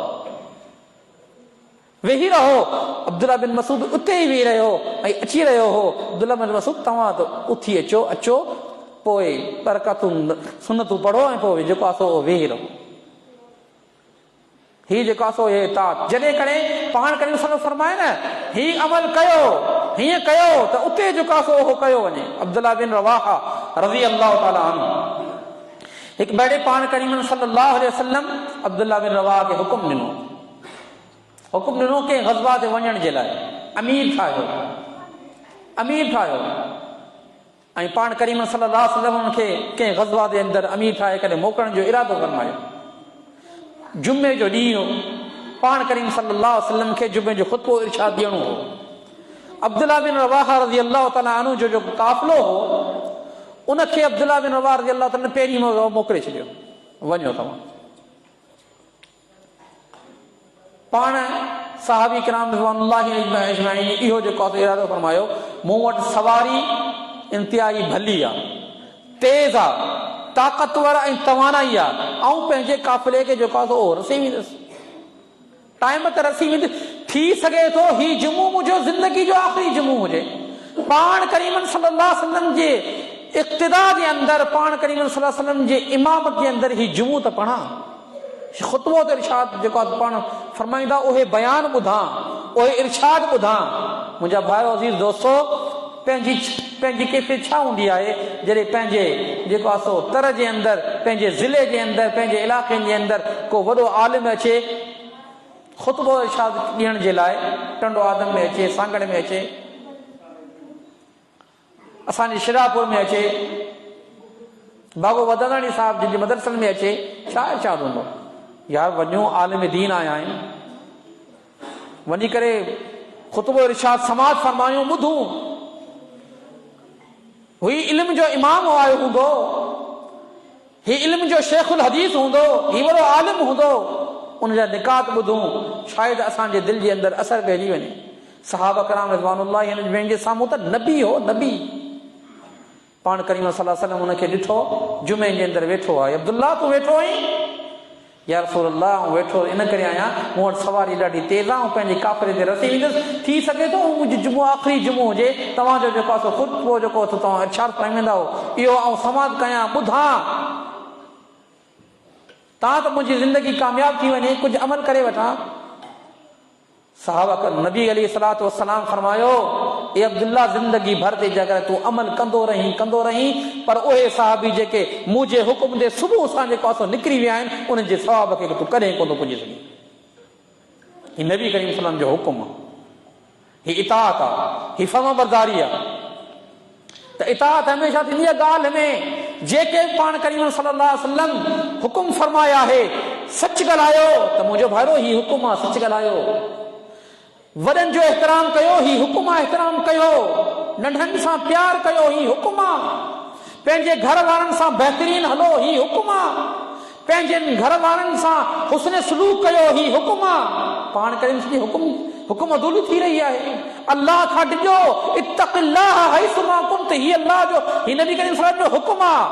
A: वेही रहो। अब्दुल्ला बिन मसूद उते ई वेही रहियो ऐं अची रहियो हो। अब्दुल्ला बिन मसूद तव्हां त उथी अचो, अचो पोइ बरकतूं सुनतूं पढ़ो ऐं पोइ जेको आहे सो वेही रहो। ही जेको आहे सो हे तात जॾहिं कॾहिं पाण करीम सल्लल्लाहु अलैहि वसल्लम फरमाए न ही अमल कयो, हीअं कयो त उते जेको आहे सो उहो कयो वञे। अब्दुल्ला बिन रवाहा रज़ी अल्लाह तआला अन्हु हिकु भेरे पाण करीम सल्लल्लाहु अलैहि वसल्लम अब्दुल्ला बिन रवाहा खे हुकुम ॾिनो। हुकुम ॾिनो कंहिं ग़ज़वा ते वञण जे लाइ। अमीर ठाहियो, अमीर ठाहियो। ऐं पाण करीम सल्लल्लाहु अलैहि वसल्लम हुनखे कंहिं ग़ज़वा जे अंदरि अमीर ठाहे करे मोकिलण जो इरादो फरमायो। जुमे जो ॾींहुं हो। पाण करीम सल्लल्लाहु अलैहि वसल्लम खे जुमे जो ख़ुतबो इरशाद ॾियणो हो। अब्दुल्ला बिन रवाहा रज़ी अल्लाह तआला अन्हु जो जेको काफ़िलो हो उनखे अब्दुल्ला बिन रवाहा रज़ी अल्लाह तआला पहिरीं मोकिले छॾियो, वञो तव्हां। पाण सहाबी किराम रिज़वानुल्लाहि अजमईन इहो जेको आहे इरादो फरमायो मूं वटि सवारी इंतिहाई भली आहे, तेज़ आहे, ताक़तवर ऐं तवानाई आहे। ऐं पंहिंजे काफ़िले खे जेको आहे उहो रसी वेंदुसि, टाइम ते रसी वेंदुसि। थी सघे थो ही जुमो मुंहिंजो ज़िंदगी जो आख़िरी जुमो हुजे। पाण करीम सल्लल्लाहु अलैहि वसल्लम जे इक़्तिदा जे अंदरि, पाण करीम सल्लल्लाहु अलैहि वसल्लम जे इमामत जे अंदरि ही जुमो त पढ़ां, ख़ुतबो ते इरशाद जेको आहे पाण फरमाईंदा उहे बयान ॿुधां, उहे इरशाद ॿुधां। मुंहिंजा भाइरो अज़ीज़ दोस्तो, पंहिंजी कैफ़ियत छा हूंदी आहे जॾहिं पंहिंजे जेको आहे सो तर जे अंदरि, पंहिंजे ज़िले जे अंदरि, पंहिंजे इलाइक़े जे अंदरि को वॾो आलिम अचे, ख़ुतबो इरशाद ॾियण जे लाइ टंडो आदम में अचे, सांगड़ में अचे, असांजे शिरापुर में अचे, बागो वदनानी साहब जिन जे मदरसनि में अचे, छा इरशाद हूंदो? यार वञो, आलिम दीन आया आहियूं, वञी करे ख़ुतबो इरशाद समाज फरमायूं, ॿुधूं। ही इल्म जो इमाम आयो हूंदो, ही इल्म जो शेखुल हदीस हूंदो, ही वॾो आलिम हूंदो, उनजा निकात ॿुधूं, शायदि असांजे दिलि जे अंदरि असर पइजी वञे। सहाबा कराम रिज़वानुल्लाह अलैहिम जे साम्हूं त नबी हो, नबी। पाण करीम सल्लल्लाहु अलैहि वसल्लम उनखे ॾिठो, जुमे जे अंदरि वेठो आहे। अब्दुल्लाह तूं वेठो आहीं? या रसूलल्लाह, आऊं वेठो इन करे आहियां, मूं वटि सवारी ॾाढी तेज़ आहे, ऐं पंहिंजे काफ़िले ते रसी वेंदुसि। थी सघे थो मुंहिंजी जुमो आख़िरी जुमो हुजे, तव्हांजो जेको आहे ख़ुतबो जेको तव्हां इरशाद फरमाईंदा हो, इहो आऊं समाद कयां, ॿुधां, तव्हां त मुंहिंजी ज़िंदगी कामयाब थी वञे, कुझु अमल करे वठां। साहबा नबी अलैहिस्सलातु वस्सलाम फरमायो, ए अब्दुल्ला, ज़िंदगी भर ते जगह तूं अमल कंदो रहीं, पर उहे साहबी जेके मुंहिंजे हुकुम ते सुबुह सां जेको आहे निकिरी विया आहिनि, उन्हनि जे सवाब खे तूं कॾहिं कोन पुॼी सघीं। ही नबी करीम सल्लल्लाहु अलैहि वसल्लम जो हुकुम आहे, ही इताअत आहे, ही फर्माबरदारी आहे। त इताअत हमेशा थींदी आहे ॻाल्हि में, जेके पाण करीम सल्लल्लाहु अलैहि वसल्लम हुकुम फरमाया आहे, सच ॻाल्हायो त मुंहिंजो भाइरो ही हुकुम आहे, सच ॻाल्हायो। वॾनि जो एहतराम कयो, ही हुकुम आहे, एहतराम कयो। नंढनि सां प्यार कयो, ही हुकुम आहे। पंहिंजे घर वारनि सां बहितरीन हलो, ही हुकुम आहे। पंहिंजे घर वारनि सां हुस्न सलूक कयो, ही हुकुम आहे। पाण करीम सॼी हुकुम अदूली थी रही आहे। अल्लाह खां डिॼो, इत्तक़िल्लाह हैसुमा कुंत, ही अल्लाह जो, ही नबी करीम सल्लल्लाहु अलैहि वसल्लम जो हुकुम आहे।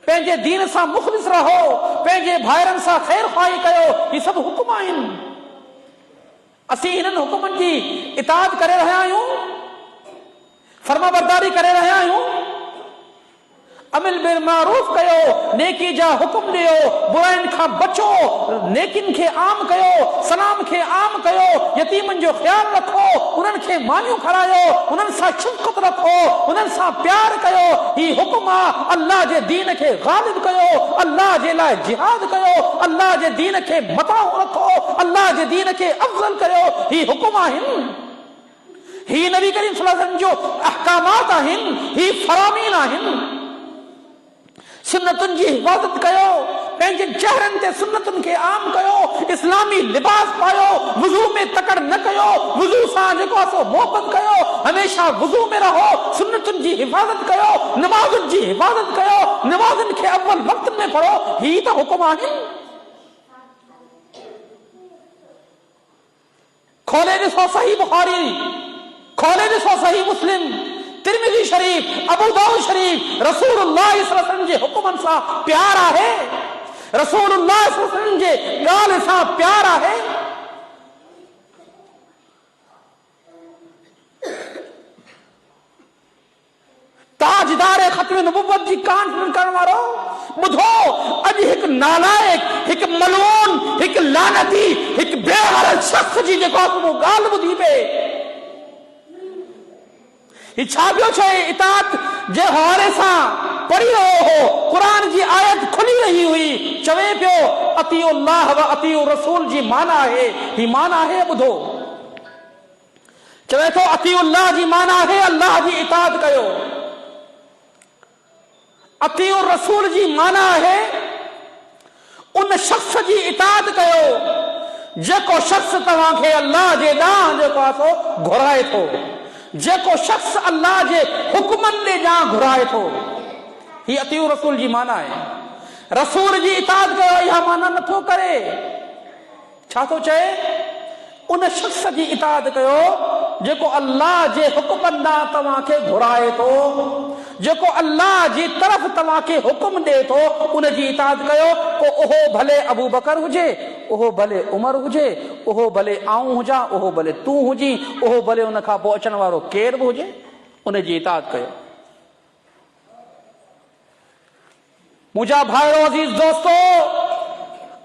A: पंहिंजे दीन सां मुख़लिस रहो, पंहिंजे भाइरनि सां ख़ैर ख़्वाही कयो, ही सभु हुकुम आहिनि। असीं हिननि हुकुमनि जी इताअत करे रहिया आहियूं, फर्माबरदारी करे रहिया आहियूं। अमल बिल मारूफ कयो, नेकी जा हुकुम ॾियो, बुराइनि खां बचो, नेकिन खे आम कयो, सलाम खे आम कयो, यतीमनि जो ख़्यालु रखो, उन्हनि खे मानियूं खारायो, उन्हनि सां शफ़क़त रखो, उन्हनि सां प्यार कयो, ही हुकुम आहे। अल्लाह जे दीन खे ग़ालिब कयो, अल्लाह जे लाइ जिहाद कयो, अल्लाह जे दीन खे मताउ रखो, अल्लाह जे दीन खे अफ़ज़ल कयो, ही हुकुम आहिनि। ही नबी करीम सल्लल्लाहु अलैहि वसल्लम जो अहकामात आहिनि, ही फरामीन आहिनि। सुन्नतुनि जी हिफ़ाज़त कयो, पंहिंजे चेहरनि ते सुन्नतुनि खे आम कयो, इस्लामी लिबास पायो, वुज़ू में तकड़ न कयो, वुज़ू सां जेको आहे सो मोहबत कयो, हमेशा वुज़ू में रहो, सुन्नतुनि जी हिफ़ाज़त कयो, नमाज़ुनि जी हिफ़ाज़त कयो, नमाज़ुनि खे अव्वल वक़्त में पढ़ो, ही त हुकुम आहिनि। खोले ॾिसो सही बुखारी, खोले ॾिसो सही मुस्लिम, तिरमिज़ी शरीफ, अबू दाऊद शरीफ। रसूलुल्लाह सल्लल्लाहु अलैहि वसल्लम जे हुकुमनि सां प्यार आहे, रसूलुल्लाह सल्लल्लाहु अलैहि वसल्लम जे ॻाल्हि सां प्यार आहे। ताजदार ख़त्म नबुव्वत जी कान करण वारो, ॿुधो, अॼु हिकु नालायक, हिकु मलून, हिकु लानती, हिकु बेगैरत शख़्स जी जेको आहे ॻाल्हि ॿुधी पए। छा पियो चए? इताअत जे हवाले सां पढ़ी रहियो हो, क़ुरान जी आयत खुली रही हुई, चवे पियो अतीउल्लाह व अतीउ रसूल जी माना आहे, ही माना आहे। ॿुधो, चवे थो अतीउल्लाह जी माना आहे अल्लाह जी इताअत कयो, अतीउ रसूल जी माना आहे उन शख़्स जी इताअत कयो जेको शख़्स तव्हांखे अल्लाह जे ॾांहुं जेको आहे सो घुराए थो, जेको शख़्स अल्लाह जे हुकुमनि ॾे ॾांहुं घुराए थो। ही अतीउ रसूल जी माना आहे। रसूल जी इताअत कयो, इहा माना नथो करे। छा थो चए? उन शख़्स जी इताअत कयो जेको अल्लाह जे हुकुमनि ॾांहुं तव्हांखे घुराए थो, जेको अल्लाह जी तरफ़ तव्हांखे हुकुम ॾे थो, उन जी इताअत कयो। पोइ उहो भले अबू बकर हुजे, उहो भले उमर हुजे, उहो भले आऊं हुजां, उहो भले तूं हुजी, उहो भले उन खां पोइ अचण वारो केर बि हुजे, उन जी इताअत कयो। मुंहिंजा भाइरो अज़ीज़ दोस्तो,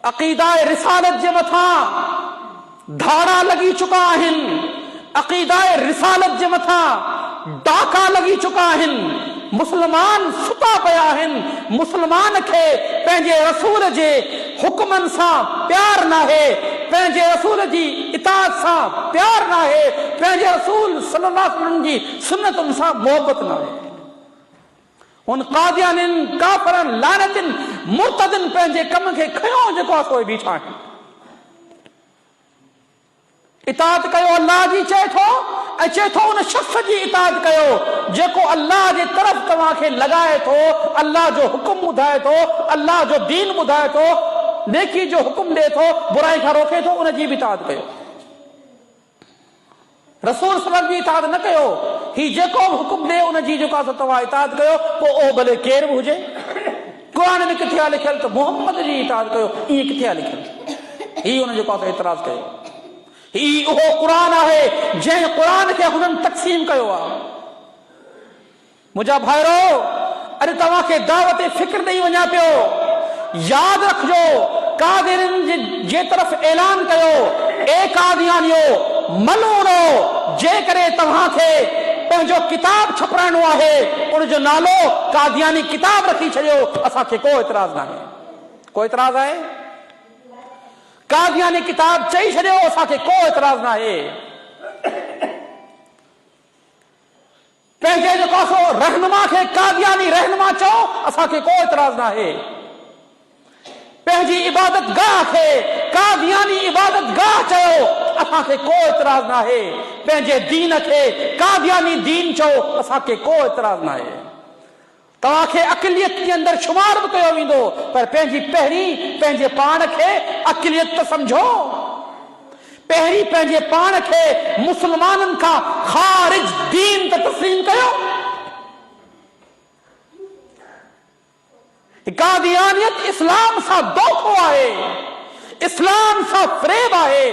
A: अक़ीदा रिसालत जे मथां धाड़ा लॻी चुका आहिनि, अक़ीदा रिसालत जे मथां डाका लॻी चुका आहिनि। मुस्लमान सुता पिया आहिनि, मुस्लमान खे पंहिंजे रसूल जे हुक्मनि सां प्यार नाहे, पंहिंजे रसूल जी इताअत सां प्यार नाहे, पंहिंजे रसूल सल्लल्लाहु अलैहि वसल्लम जी सुन्नतुनि सां मोहबत नाहे। उन कादियानिन, काफ़रनि, लानतिन, मुर्तदिन पंहिंजे कम खे खयो जेको आहे सो बीठा आहिनि। इताअत कयो अल्लाह जी चए थो, ऐं चए थो उन शख्स जी इताअत कयो जेको अल्लाह जे तरफ़ तव्हांखे लॻाए थो, अल्लाह जो हुकुम ॿुधाए थो, अल्लाह जो दीन ॿुधाए थो, नेकी जो हुकुम ॾे थो, बुराई खां रोके थो, उनजी बि इताअत कयो। रसूल सल्लल्लाहु जी इताअत न कयो, ही जेको बि हुकुम ॾे उनजी जेका तव्हां इताअत कयो, पोइ ओ भले केर बि हुजे। क़ुरान में किथे आहे लिखियल त मोहम्मद जी इताअत कयो, ईअं किथे आहे लिखियल? ही उन जेको आहे एतिराज़ कयो। ही उहो क़ुरान आहे जंहिं क़ुरान खे हुननि तक़सीम कयो आहे। मुंहिंजा भाइरो, अरे तव्हांखे दावत फ़िक्र ॾेई वञा पियो, यादि रखजो कादिरनि जे तरफ़ ऐलान कयो, ए कादियानियो मलूनो, जे करे तव्हांखे पंहिंजो किताब छपाइणो आहे, उनजो नालो कादियानी किताब रखी छॾियो, असांखे को एतिराज़ नाहे। को एतिराज़ आहे? कादियानी किताब चई छॾियो, असांखे को एतिराज़ नाहे। पंहिंजे जेको सो रहनुमा खे कादियानी रहनुमा चओ, असांखे को एतिराज़ नाहे। पंहिंजी इबादत गाह खे कादियानी इबादत गाह चयो, असांखे को एतिराज़ नाहे। पंहिंजे दीन खे कादियानी दीन चओ, असांखे को एतिराज़ नाहे। तव्हांखे अक़लियत जे अंदरि शुमार बि कयो वेंदो, पर पंहिंजी पहिरीं पंहिंजे पाण खे अक़लियत त सम्झो। पहिरीं पंहिंजे पाण खे मुस्लमाननि खां ख़ारिज दीन त तस्लीम कयो। कादियानियत इस्लाम सां धोखो आहे, इस्लाम सां फ़रेब आहे।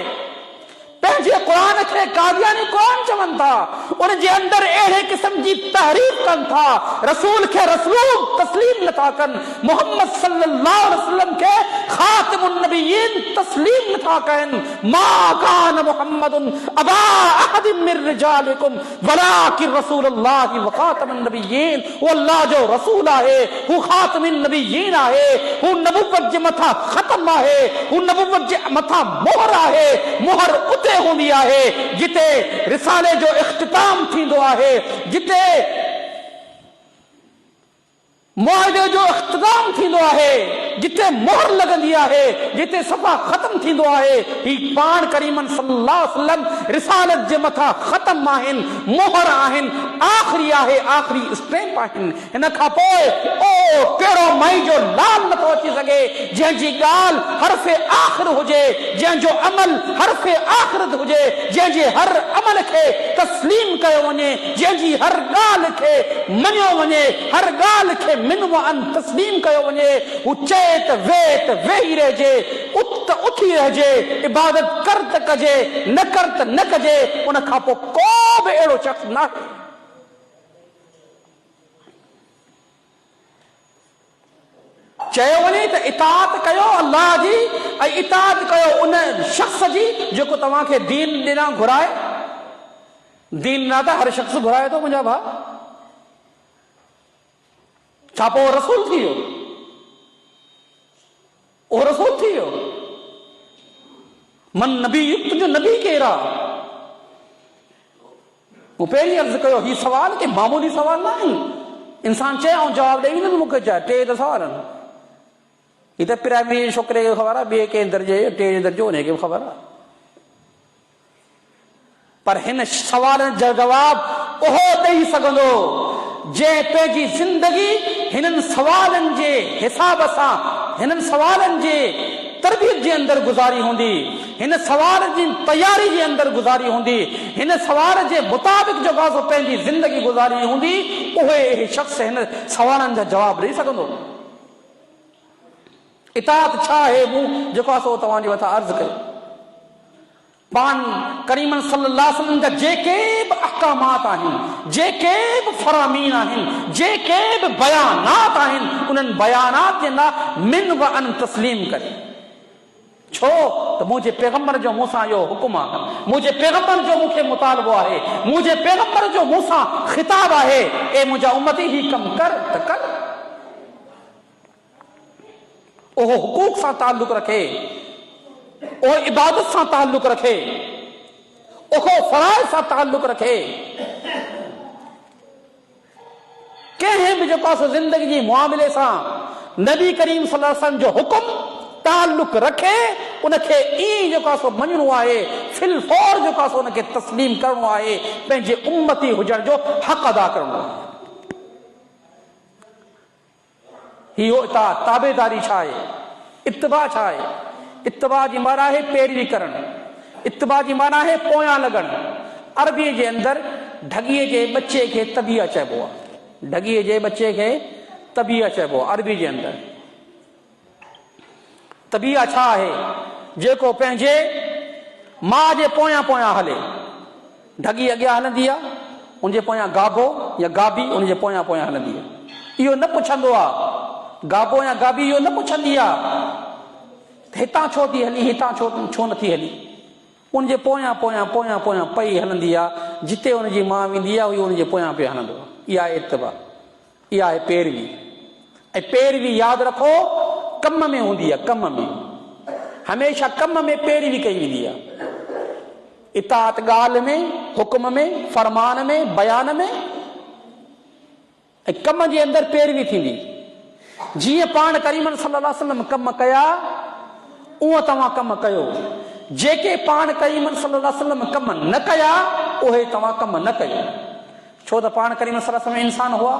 A: पंहिंजे क़ुरान खे कादियानी क़ुरान चवनि था, उन जे अंदरि अहिड़े क़िस्म जी तहरीफ कनि था, रसूल खे रसूल तस्लीम नथा कनि, मोहम्मद सल्लल्लाहु अलैहि वसल्लम खे ख़ातिमुन नबिय्यीन तस्लीम नथा कनि। मा कान मुहम्मदुन अबा अहदिम मिन रिजालिकुम वलाकिन रसूलुल्लाहि व ख़ातिमुन नबिय्यीन। वो अल्लाह जो रसूल आहे, हू ख़ातिमुन नबिय्यीन आहे, हू नबुवत जे मथां ख़तम आहे, हू नबुवत जे मथां मोहर आहे। मोहर उते हूंदी आहे जिते रिसाले जो इख्तिताम थींदो आहे, जिते मुआहिदे जो इख्तिताम थींदो आहे, जिते मोहर लॻंदी आहे, जिते सफ़ा ख़तम थींदो आहे। ही पाण करीमन सल्लल्लाहु अलैहि वसल्लम रिसालत जे मथां ख़तम आहिनि, मोहर आहिनि, आख़िरी आहे, आख़िरी स्टैम्प आहिनि। हिन खां पोइ ओ कहिड़ो मई जो लाल नथो अची सघे जंहिंजी ॻाल्हि हर्फ़े आख़िर हुजे, जंहिंजो अमल हर्फ़े आख़िरत हुजे, जंहिंजे हर अमल खे तस्लीम कयो वञे, जंहिंजी हर ॻाल्हि खे मञियो वञे, हर ॻाल्हि खे मिन व अन तस्लीम कयो वञे। हू चए त वेही रहिजे, उथ त उथी रहिजे, इबादत कर त कजे, न कर त न कजे। उन खां पोइ को बि अहिड़ो शख़्स न आहे। चयो वञे त इताअत कयो अल्लाह जी, ऐं इताअत कयो उन शख़्स जी जेको तव्हांखे दीन ॾिना घुराए। दीन न त हर शख़्स घुराए थो मुंहिंजा भाउ, छा पोइ रसूल थी वियो? ओ रसूल थी वियो? मन नबी, तुंहिंजो नबी केरु आहे? मूं पहिरीं अर्ज़ु कयो, हीउ सवाल के मामूली सवाल न आहिनि। इंसान चए ऐं जवाबु ॾेई वेंदो, मूंखे चए टे त सवाल आहिनि। हीउ त प्राइमरी छोकिरे खे ख़बर आहे, ॿिए कंहिं दर्जे टे दर्जो हुनखे बि ख़बर आहे। पर हिन सवालनि जो जवाबु उहो ॾेई सघंदो जंहिं पंहिंजी ज़िंदगी हिननि सवालनि जे हिसाब सां, हिननि सवालनि जे तरबियत जे अंदरि गुज़ारी हूंदी, हिन सवाल जी तयारी जे अंदरि गुज़ारी हूंदी, हिन सवाल जे मुताबिक़ जेको आहे पंहिंजी ज़िंदगी गुज़ारी हूंदी, उहे शख़्स हिन सवालनि जा जवाब ॾेई सघंदो। इताअत छा आहे, मूं जेको आहे सो तव्हांजे मथां अर्ज़ु कयो। पान करीमन सल्लल्लाहु अलैहि वसल्लम जा जेके बि अहकामात आहिनि, जेके बि फरामीन आहिनि, जेके बि बयानात आहिनि, उन्हनि बयानात जे ना मिन व अन तस्लीम करे। छो त मुंहिंजे पैगंबर जो मूंसां इहो हुकुम आहे, मुंहिंजे पैगंबर जो मूंखे मुतालबो आहे, मुंहिंजे पैगंबर जो मूंसां ख़िताब आहे, ए मुंहिंजा उम्मती ही कम कर त कर। उहो हुकूक सां ताल्लुक़ रखे, उहो इबादत सां ताल्लुक़ रखे, उहो फराइज़ सां ताल्लुक़ रखे। कंहिं बि जेको आहे ज़िंदगी जी मुआमिले सां नबी करीम सल्लल्लाहु अलैहि वसल्लम जो हुकुम ताल्लुक़ रखे, उनखे ईअं जेको आहे मञणो आहे, फिल फौर जेको आहे उनखे तस्लीम करणो आहे, पंहिंजे उम्मती हुजण जो हक़ अदा करणो आहे। इहो ताबेदारी छा आहे, इत्तिबा छा आहे? इत्तिबा जी माना आहे पैरवी करणु, इत्तिबा जी माना आहे पोयां लॻणु। अरबीअ जे अंदरि ढॻीअ जे बचे खे तबिया चइबो आहे, ढॻीअ जे बचे खे तबिया चइबो आहे अरबी जे अंदरि। तबिया छा आहे? जेको पंहिंजे माउ जे पोयां पोयां हले। ढॻी अॻियां हलंदी आहे, उनजे पोयां गाबो या गाबी उनजे पोयां पोयां हलंदी आहे। इहो न पुछंदो आहे, गाबो या गाबी इहो न पुछंदी आहे हितां छो थी हली, हितां छो नथी हली। उनजे पोयां पोयां पोयां पोयां पई हलंदी आहे, जिते उनजी माउ वेंदी आहे उहो उनजे पोयां पिया हलंदो आहे। इहा आहे इत्तिबा, इहा आहे पैरवी। ऐं पैरवी यादि रखो कम में हूंदी आहे, कम में हमेशा कम में पैरवी कई वेंदी आहे। इताअत ॻाल्हि में, हुक्म में, फरमान में, बयान में, ऐं कम जे अंदरि पैरवी थींदी। जीअं पाण करीम सल्लल्लाहु अलैहि वसल्लम कम कया उहो तव्हां कम कयो। जेके पाण करीम सल्लल्लाहु अलैहि वसल्लम कम न कया उहे तव्हां कम न कयो। छो त पाण करीम सल्लल्लाहु अलैहि वसल्लम इंसान हुआ,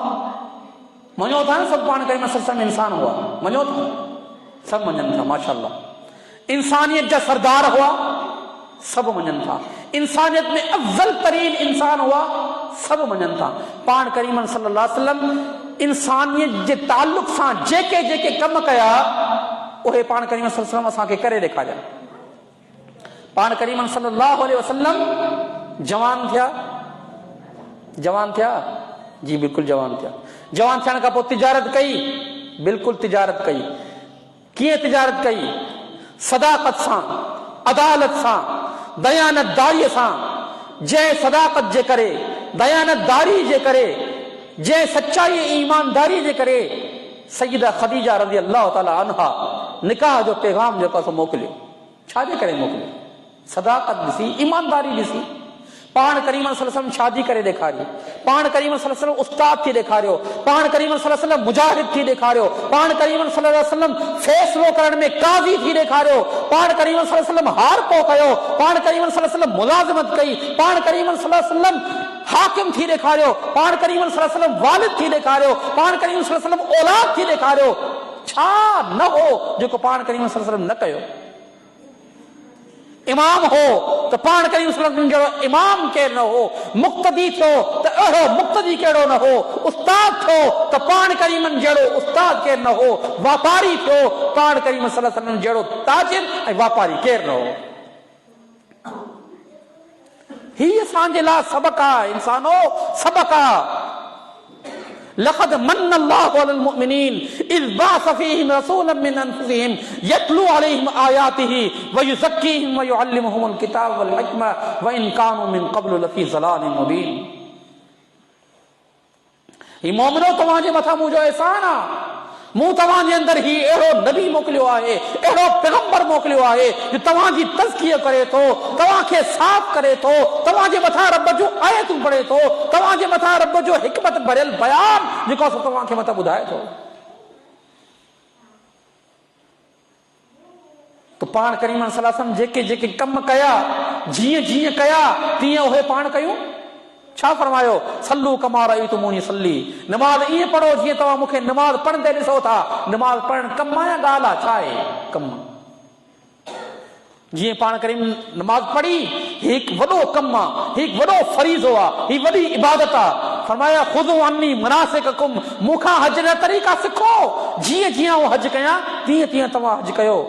A: मञो था न सभु पाण करीम सल्लल्लाहु अलैहि वसल्लम इंसान हुआ, मञो था, सभु मञनि था माशाअल्लाह। इंसानियत जा सरदार हुआ, सभु मञनि था। इंसानियत में अफजल तरीन इंसान हुआ, सभु मञनि था। पाण करीम सल्लल्लाहु अलैहि वसल्लम इंसानियत जे ताल्लुक़ सां जेके जेके कम कया उहे पाण करीम सल्लल्लाहु अलैहि वसल्लम असांखे करे ॾेखारिया। पाण करीम सल्लल्लाहु अलैहि वसल्लम जवान थिया, जवान थिया, जी बिल्कुलु जवान थिया। जवान थियण खां पोइ तिजारत कई, बिल्कुलु तिजारत कई। कीअं तिजारत कई? सदाकत सां, अदालत सां, दयानतदारीअ सां। जंहिं सदाकत जे करे, दयानतदारी जे करे, जंहिं सच्चाई ईमानदारी जे करे सईदा ख़दीजा रज़ी अल्लाह ताला अन्हा निकाह जो पैगाम जेको आहे मोकिलियो। छाजे करे मोकिलियो? सदाकत ॾिसी, ईमानदारी ॾिसी। पाण करीम सल्लल्लाहु अलैहि वसल्लम शादी करे ॾेखारी, पाण करीम सल्लल्लाहु अलैहि वसल्लम उस्ताद थी ॾेखारियो, पाण करीम सल्लल्लाहु अलैहि वसल्लम मुजाहिद थी ॾेखारियो, पाण करीम सल्लल्लाहु अलैहि वसल्लम फैसलो करण में काज़ी थी ॾेखारियो, पाण करीम सल्लल्लाहु अलैहि वसल्लम हारको कयो, पाण करीम सल्लल्लाहु अलैहि वसल्लम मुलाज़िमत कई, पाण करीम सल्लल्लाहु अलैहि वसल्लम हाकिम थी ॾेखारियो, पाण करीम सल्लल्लाहु अलैहि वसल्लम वालिद थी ॾेखारियो, पाण करीम सल्लल्लाहु अलैहि वसल्लम औलाद थी ॾेखारियो। छा न हो जेको पाण करीम सल्लल्लाहु अलैहि वसल्लम न कयो? इमाम हो तो पाण करीम सल्लल्लाहु अलैहि वसल्लम जहिड़ो इमाम केरु न हो, मुक्तदी थियो त अहिड़ो मुक्तदी कहिड़ो न हो, उस्ताद थियो त पाण करीमन जहिड़ो उस्ताद केरु न हो, वापारी थियो पाण करीम सल्लल्लाहु अलैहि वसल्लम जहिड़ो ताजिर ऐं वापारी केरु न हो। ही असांजे लाइ सबक़ आहे, इंसानो सबक़ आहे। लक़द मन्न अल्लाहु अलल मुमिनीन इज़ बअस फ़ीहिम रसूलन मिन अनफुसिहिम यतलू अलैहिम आयातिही व युज़क्कीहिम व युअल्लिमुहुमुल किताब वल हिकमा व इन कानू मिन क़ब्लु लफ़ी ज़लालिन मुबीन। ही मोमिनो तव्हांजे मथां मुंहिंजो एहसान आहे, मूं तव्हांजे अंदरि ही अहिड़ो नबी मोकिलियो आहे, अहिड़ो पैगंबर मोकिलियो आहे जो तव्हांजी तज़किया करे थो, तव्हांखे साफ़ करे थो, तव्हांजे मथां रब जूं आयतूं पढ़े थो, तव्हांजे मथां रब जो हिकमत भरियल बयान जेको तव्हांखे मथां ॿुधाए थो। तो पाण करीम सल्लल्लाहु अलैहि वसल्लम जेके जेके कम कया, जीअं जीअं कया तीअं उहे पाण कयूं। छा फरमायो? सल्लू कमा रअयतुमूनी सल्ली, नमाज ईअं पढ़ो जीअं तव्हां मूंखे नमाज पढ़ंदे ॾिसो था। नमाज पढ़णु कम आहे या ॻाल्हि आहे? छा आहे? कम। जीअं पाण करीम नमाज पढ़ी हिकु वॾो कमु आहे, हिकु वॾो फरीज़ो आहे, ही वॾी इबादत आहे। फरमाया ख़ुज़ू अन्नी मनासिककुम, मूंखां हज जा तरीक़ा सिखो, जीअं जीअं हू हज कयां तीअं तीअं तव्हां हज कयो।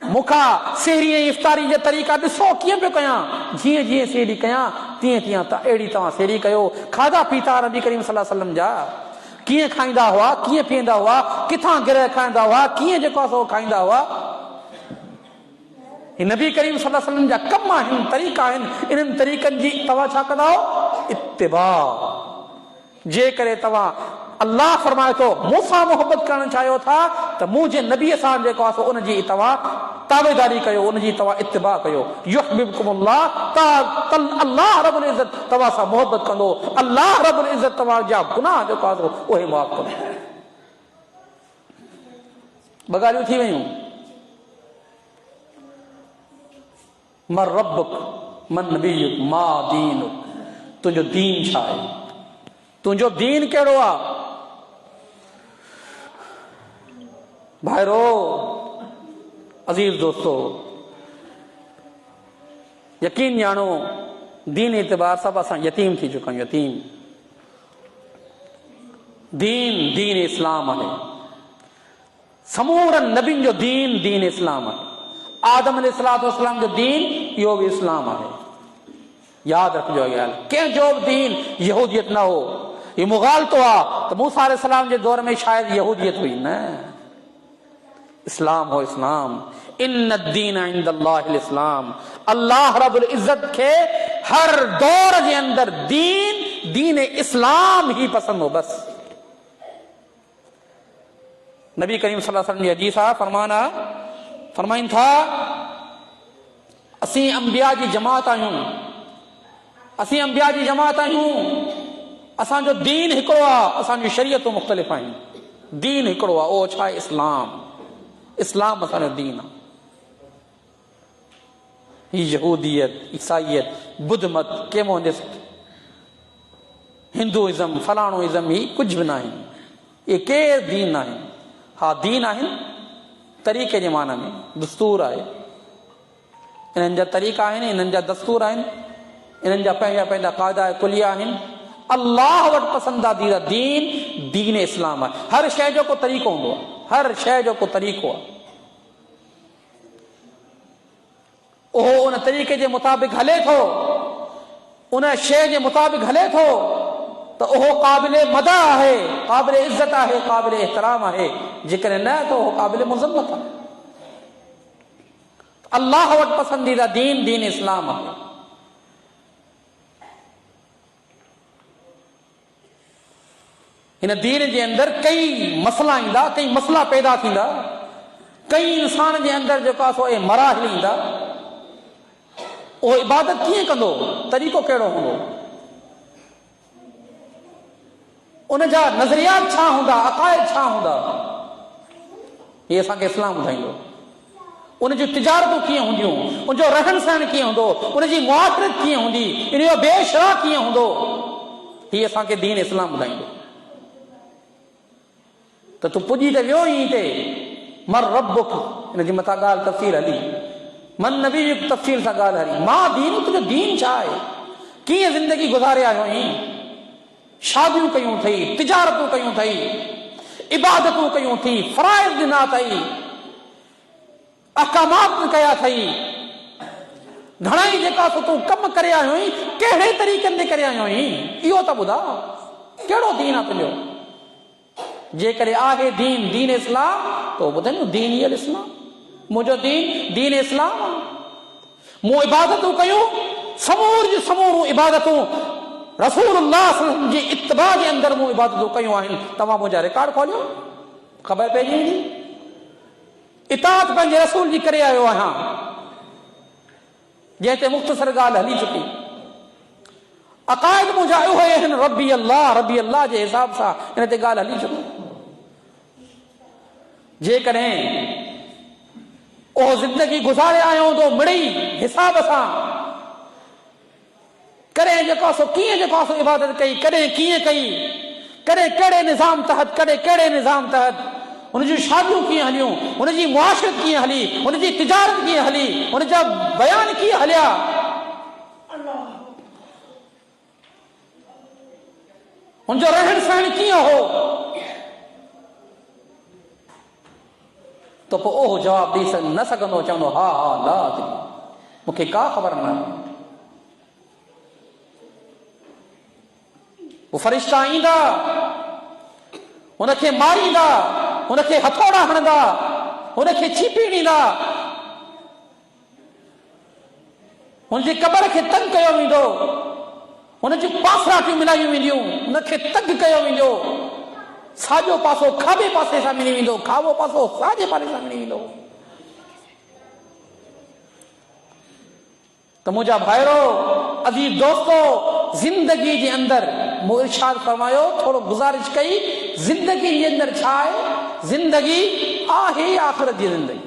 A: मूंखां सेहरी ऐं इफ़्तारी जा तरीक़ा ॾिसो कीअं पियो कयां, जीअं जीअं सेहरी कयां तीअं तीअं अहिड़ी तव्हां सेहरी कयो। खाधा पीता नबी करीम सल्लल्लाहु अलैहि वसल्लम जा कीअं खाईंदा हुआ, कीअं पीअंदा हुआ, किथां गिरह खाईंदा हुआ, कीअं जेको आहे खाईंदा हुआ। नबी करीम सल्लल्लाहु अलैहि वसल्लम जा कम आहिनि, तरीक़ा आहिनि, इन्हनि तरीक़नि जी तव्हां छा कंदा हो? इत्तिबा। जे करे तव्हां अल्लाह फरमाए तो मूंसां मोहब्बत करण चाहियो था त मुंहिंजे नबीअ सां जेको आहे उनजी तव्हां ताबेदारी कयो, उनजी तव्हां इत्तिबा कयो। युहिब्बुकुमुल्लाह त अल्लाह रब्बुल इज्जत तव्हां सां मोहब्बत कंदो, अल्लाह रब्बुल इज्जत तव्हांजा गुनाह जेको आहे उहे माफ़ कंदो। ॿ ॻाल्हियूं थी वयूं। मर रब्बुक मन नबीयुक मा दीनुक, तुंहिंजो दीन छा आहे, तुंहिंजो दीन कहिड़ो आहे। भाइरो अज़ीज़ दोस्तो, यकीन ॼाणो दीन एतबार सां असां यतीम थी चुका आहियूं। यतीम दीन इस्लाम आहे। समूरनि नबियुनि जो दीन इस्लाम आहे। आदम अलैहिस्सलाम जो दीन इहो बि इस्लाम आहे। यादि रखिजो ॻाल्हि, कंहिंजो बि दीन यहूदियत न हो। इहो मुग़ालतो आहे त मूसा अलैहिस्सलाम जे दौर में शायदि यहूदियत हुई, न, इस्लाम हो इस्लाम। इन्न दीन इंदल्लाहिल इस्लाम, अल्लाह रब्बुल इज्जत खे हर दौर जे अंदर दीन इस्लाम ही पसंद हो। बस नबी करीम सल्लल्लाहु अलैहि वसल्लम जी हदीस आहे, फरमाइनि था असीं अंबिया जी जमात आहियूं, असांजो दीन हिकिड़ो आहे, असांजी शरीयतूं मुख़्तलिफ़ आहिनि, दीन हिकिड़ो आहे, उहो छा आहे, इस्लाम असांजो दीन आहे। ही यहूदियत, ईसाईयत, बुद्ध मत, केमोनिस्ट, हिंदुइज़म, फलाणोइज़म, ही कुझु बि न आहिनि। इहे केरु दीन आहिनि। हा, दीन आहिनि तरीक़े जे माना में, दस्तूर आहे, इन्हनि जा तरीक़ा आहिनि, इन्हनि जा दस्तूर आहिनि, इन्हनि जा पंहिंजा क़ाइदा कुलिया आहिनि। अल्लाह वटि पसंदीदा दीन इस्लाम आहे। हर शइ जो को तरीक़ो हूंदो आहे, हर शइ जो को तरीक़ो आहे, उहो उन तरीक़े जे मुताबिक़ हले थो, उन शइ जे मुताबिक़ हले थो त उहो क़ाबिल मदा आहे, क़ाबिल इज़त आहे, क़ाबिल एहतराम आहे। जेकॾहिं न त उहो क़ाबिल मुज़म्मत आहे। अल्लाह वटि पसंदीदा दीन इस्लाम आहे। हिन दीन जे अंदर कई मसला ईंदा, कई मसला पैदा थींदा, कई इंसान जे अंदर जेको आहे सो मराहिल ईंदा। उहो इबादत कीअं कंदो, तरीक़ो कहिड़ो हूंदो, उनजा नज़रियात छा हूंदा, अक़ाइद छा हूंदा, इहे असांखे इस्लाम ॿुधाईंदो। उनजूं तिजारतूं कीअं हूंदियूं, उनजो रहन सहन कीअं हूंदो, उनजी मुआशरत कीअं हूंदी, इनजो बेशरा कीअं हूंदो, हीअ असांखे दीन इस्लाम ॿुधाईंदो। त तूं पुॼी त वियो ई हिते, मर रब्बुक, हिनजी मथां ॻाल्हि तफ़सील हली, मन नबी तफ़सील सां ॻाल्हि हली। मां दीन, तुंहिंजो दीन छा आहे, कीअं ज़िंदगी गुज़ारे आयो आहीं, शादियूं कयूं अथई, तिजारतूं कयूं अथई, इबादतूं कयूं थी, फ़राइज़ ॾिना अथई, अहकामात कया अथई, घणेई जेका तूं कम करे आयो आहीं, कहिड़े तरीक़नि ते करे आयो आहीं, इहो त ॿुधा, कहिड़ो दीन आहे तुंहिंजो। जेकॾहिं आहे दीन इस्लाम त ॿुधनि दीन ई इस्लाम, मुंहिंजो दीन इस्लाम आहे। मूं इबादतूं कयूं, समूरियूं इबादतूं रसूलुल्लाह जी इत्तिबा जे अंदरि मूं इबादतूं कयूं आहिनि। तव्हां मुंहिंजा रिकॉर्ड खोलियो, ख़बर पइजी वेंदी। इताअत पंहिंजे रसूल जी करे आयो आहियां, जंहिं ते मुख़्तसर ॻाल्हि हली चुकी। अक़ाइद मुंहिंजा उहे आहिनि, रबी अल्लाह जे हिसाब सां हिन ते ॻाल्हि हली चुकी। जेकॾहिं उहो ज़िंदगी गुज़ारे आयो हूंदो मिड़ई हिसाब सां, कॾहिं जेको सो कीअं जेको सो इबादत कई, कॾहिं कीअं कई, कॾहिं कहिड़े निज़ाम तहत, कॾहिं कहिड़े निज़ाम तहत, हुनजी शादियूं कीअं हलियूं, हुनजी मुआशरत कीअं हली, हुनजी तिजारत कीअं हली, हुनजा बयान कीअं हलिया, हुनजो रहन सहन कीअं हो, त पोइ उहो जवाबु ॾेई न सघंदो, चवंदो हा ला मूंखे का ख़बर न। वो फरिश्ता ईंदा, हुनखे मारींदा, हुनखे हथौड़ा हणंदा, हुनखे छीपी ॾींदा, हुनजी कबर खे तंग कयो वेंदो, हुनजूं पासराटियूं मिलायूं वेंदियूं, हुनखे तंग कयो वेंदो, साॼो पासो खाॿे पासे सां मिली वेंदो, खाॿो पासो साॼे पासे सां मिली वेंदो। त मुंहिंजा भाइरो, अज़ीज़ दोस्तो, ज़िंदगी जे अंदरि मूं इरशाद फरमायो, थोरो गुज़ारिश कई, ज़िंदगी जे अंदरि छा आहे? ज़िंदगी आहे आख़िरत जी ज़िंदगी।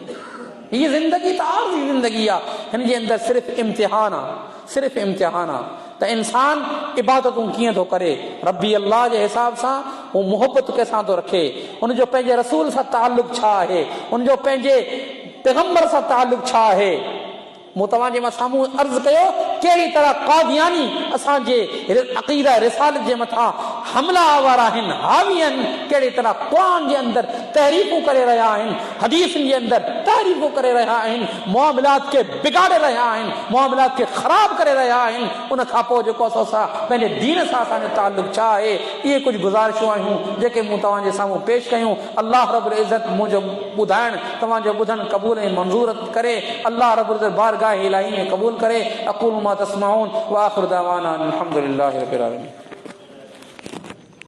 A: हीअ ज़िंदगी त आख़िरी ज़िंदगी आहे, हिन जे अंदरि सिर्फ़ु इम्तिहान आहे, सिर्फ़ु इम्तिहान आहे। त इंसान इबादतूं कीअं थो करे, रब्बी अल्लाह जे हिसाब सां हू मुहबत कंहिंसां थो रखे, उनजो पंहिंजे रसूल सां ताल्लुक़ छा आहे, उनजो पंहिंजे पैगम्बर सां ताल्लुक़ छा आहे। मूं तव्हांजे मां साम्हूं अर्ज़ु कयो, कहिड़ी तरह कादियानी असांजे अक़ीदा रिसालत जे मथां हमला आवर आहिनि, हावी आहिनि, कहिड़ी तरह क़ुरान जे अंदरि तहरीफ़ूं करे रहिया आहिनि, हदीसनि जे अंदरि तहरीफ़ूं करे रहिया आहिनि, मुआमलात खे बिगाड़े रहिया आहिनि, मुआमलात खे ख़राब करे रहिया आहिनि। उन खां पोइ जेको असां पंहिंजे दीन सां असांजो ताल्लुक़ छा आहे, इहे कुझु गुज़ारिशूं आहियूं जेके मूं तव्हांजे साम्हूं पेश कयूं। अल्लाह रब्बुल इज़्ज़त मुंहिंजो ॿुधाइण तव्हांजो ॿुधणु क़बूल ऐं मंज़ूर करे, अल्लाह रब्बुल इज़्ज़त बारगाह इलाही में कबूल करे। अक़ूलु मा तस्मऊन व आख़िरु दावाना अनिल हम्दुलिल्लाहि रब्बिल आलमीन।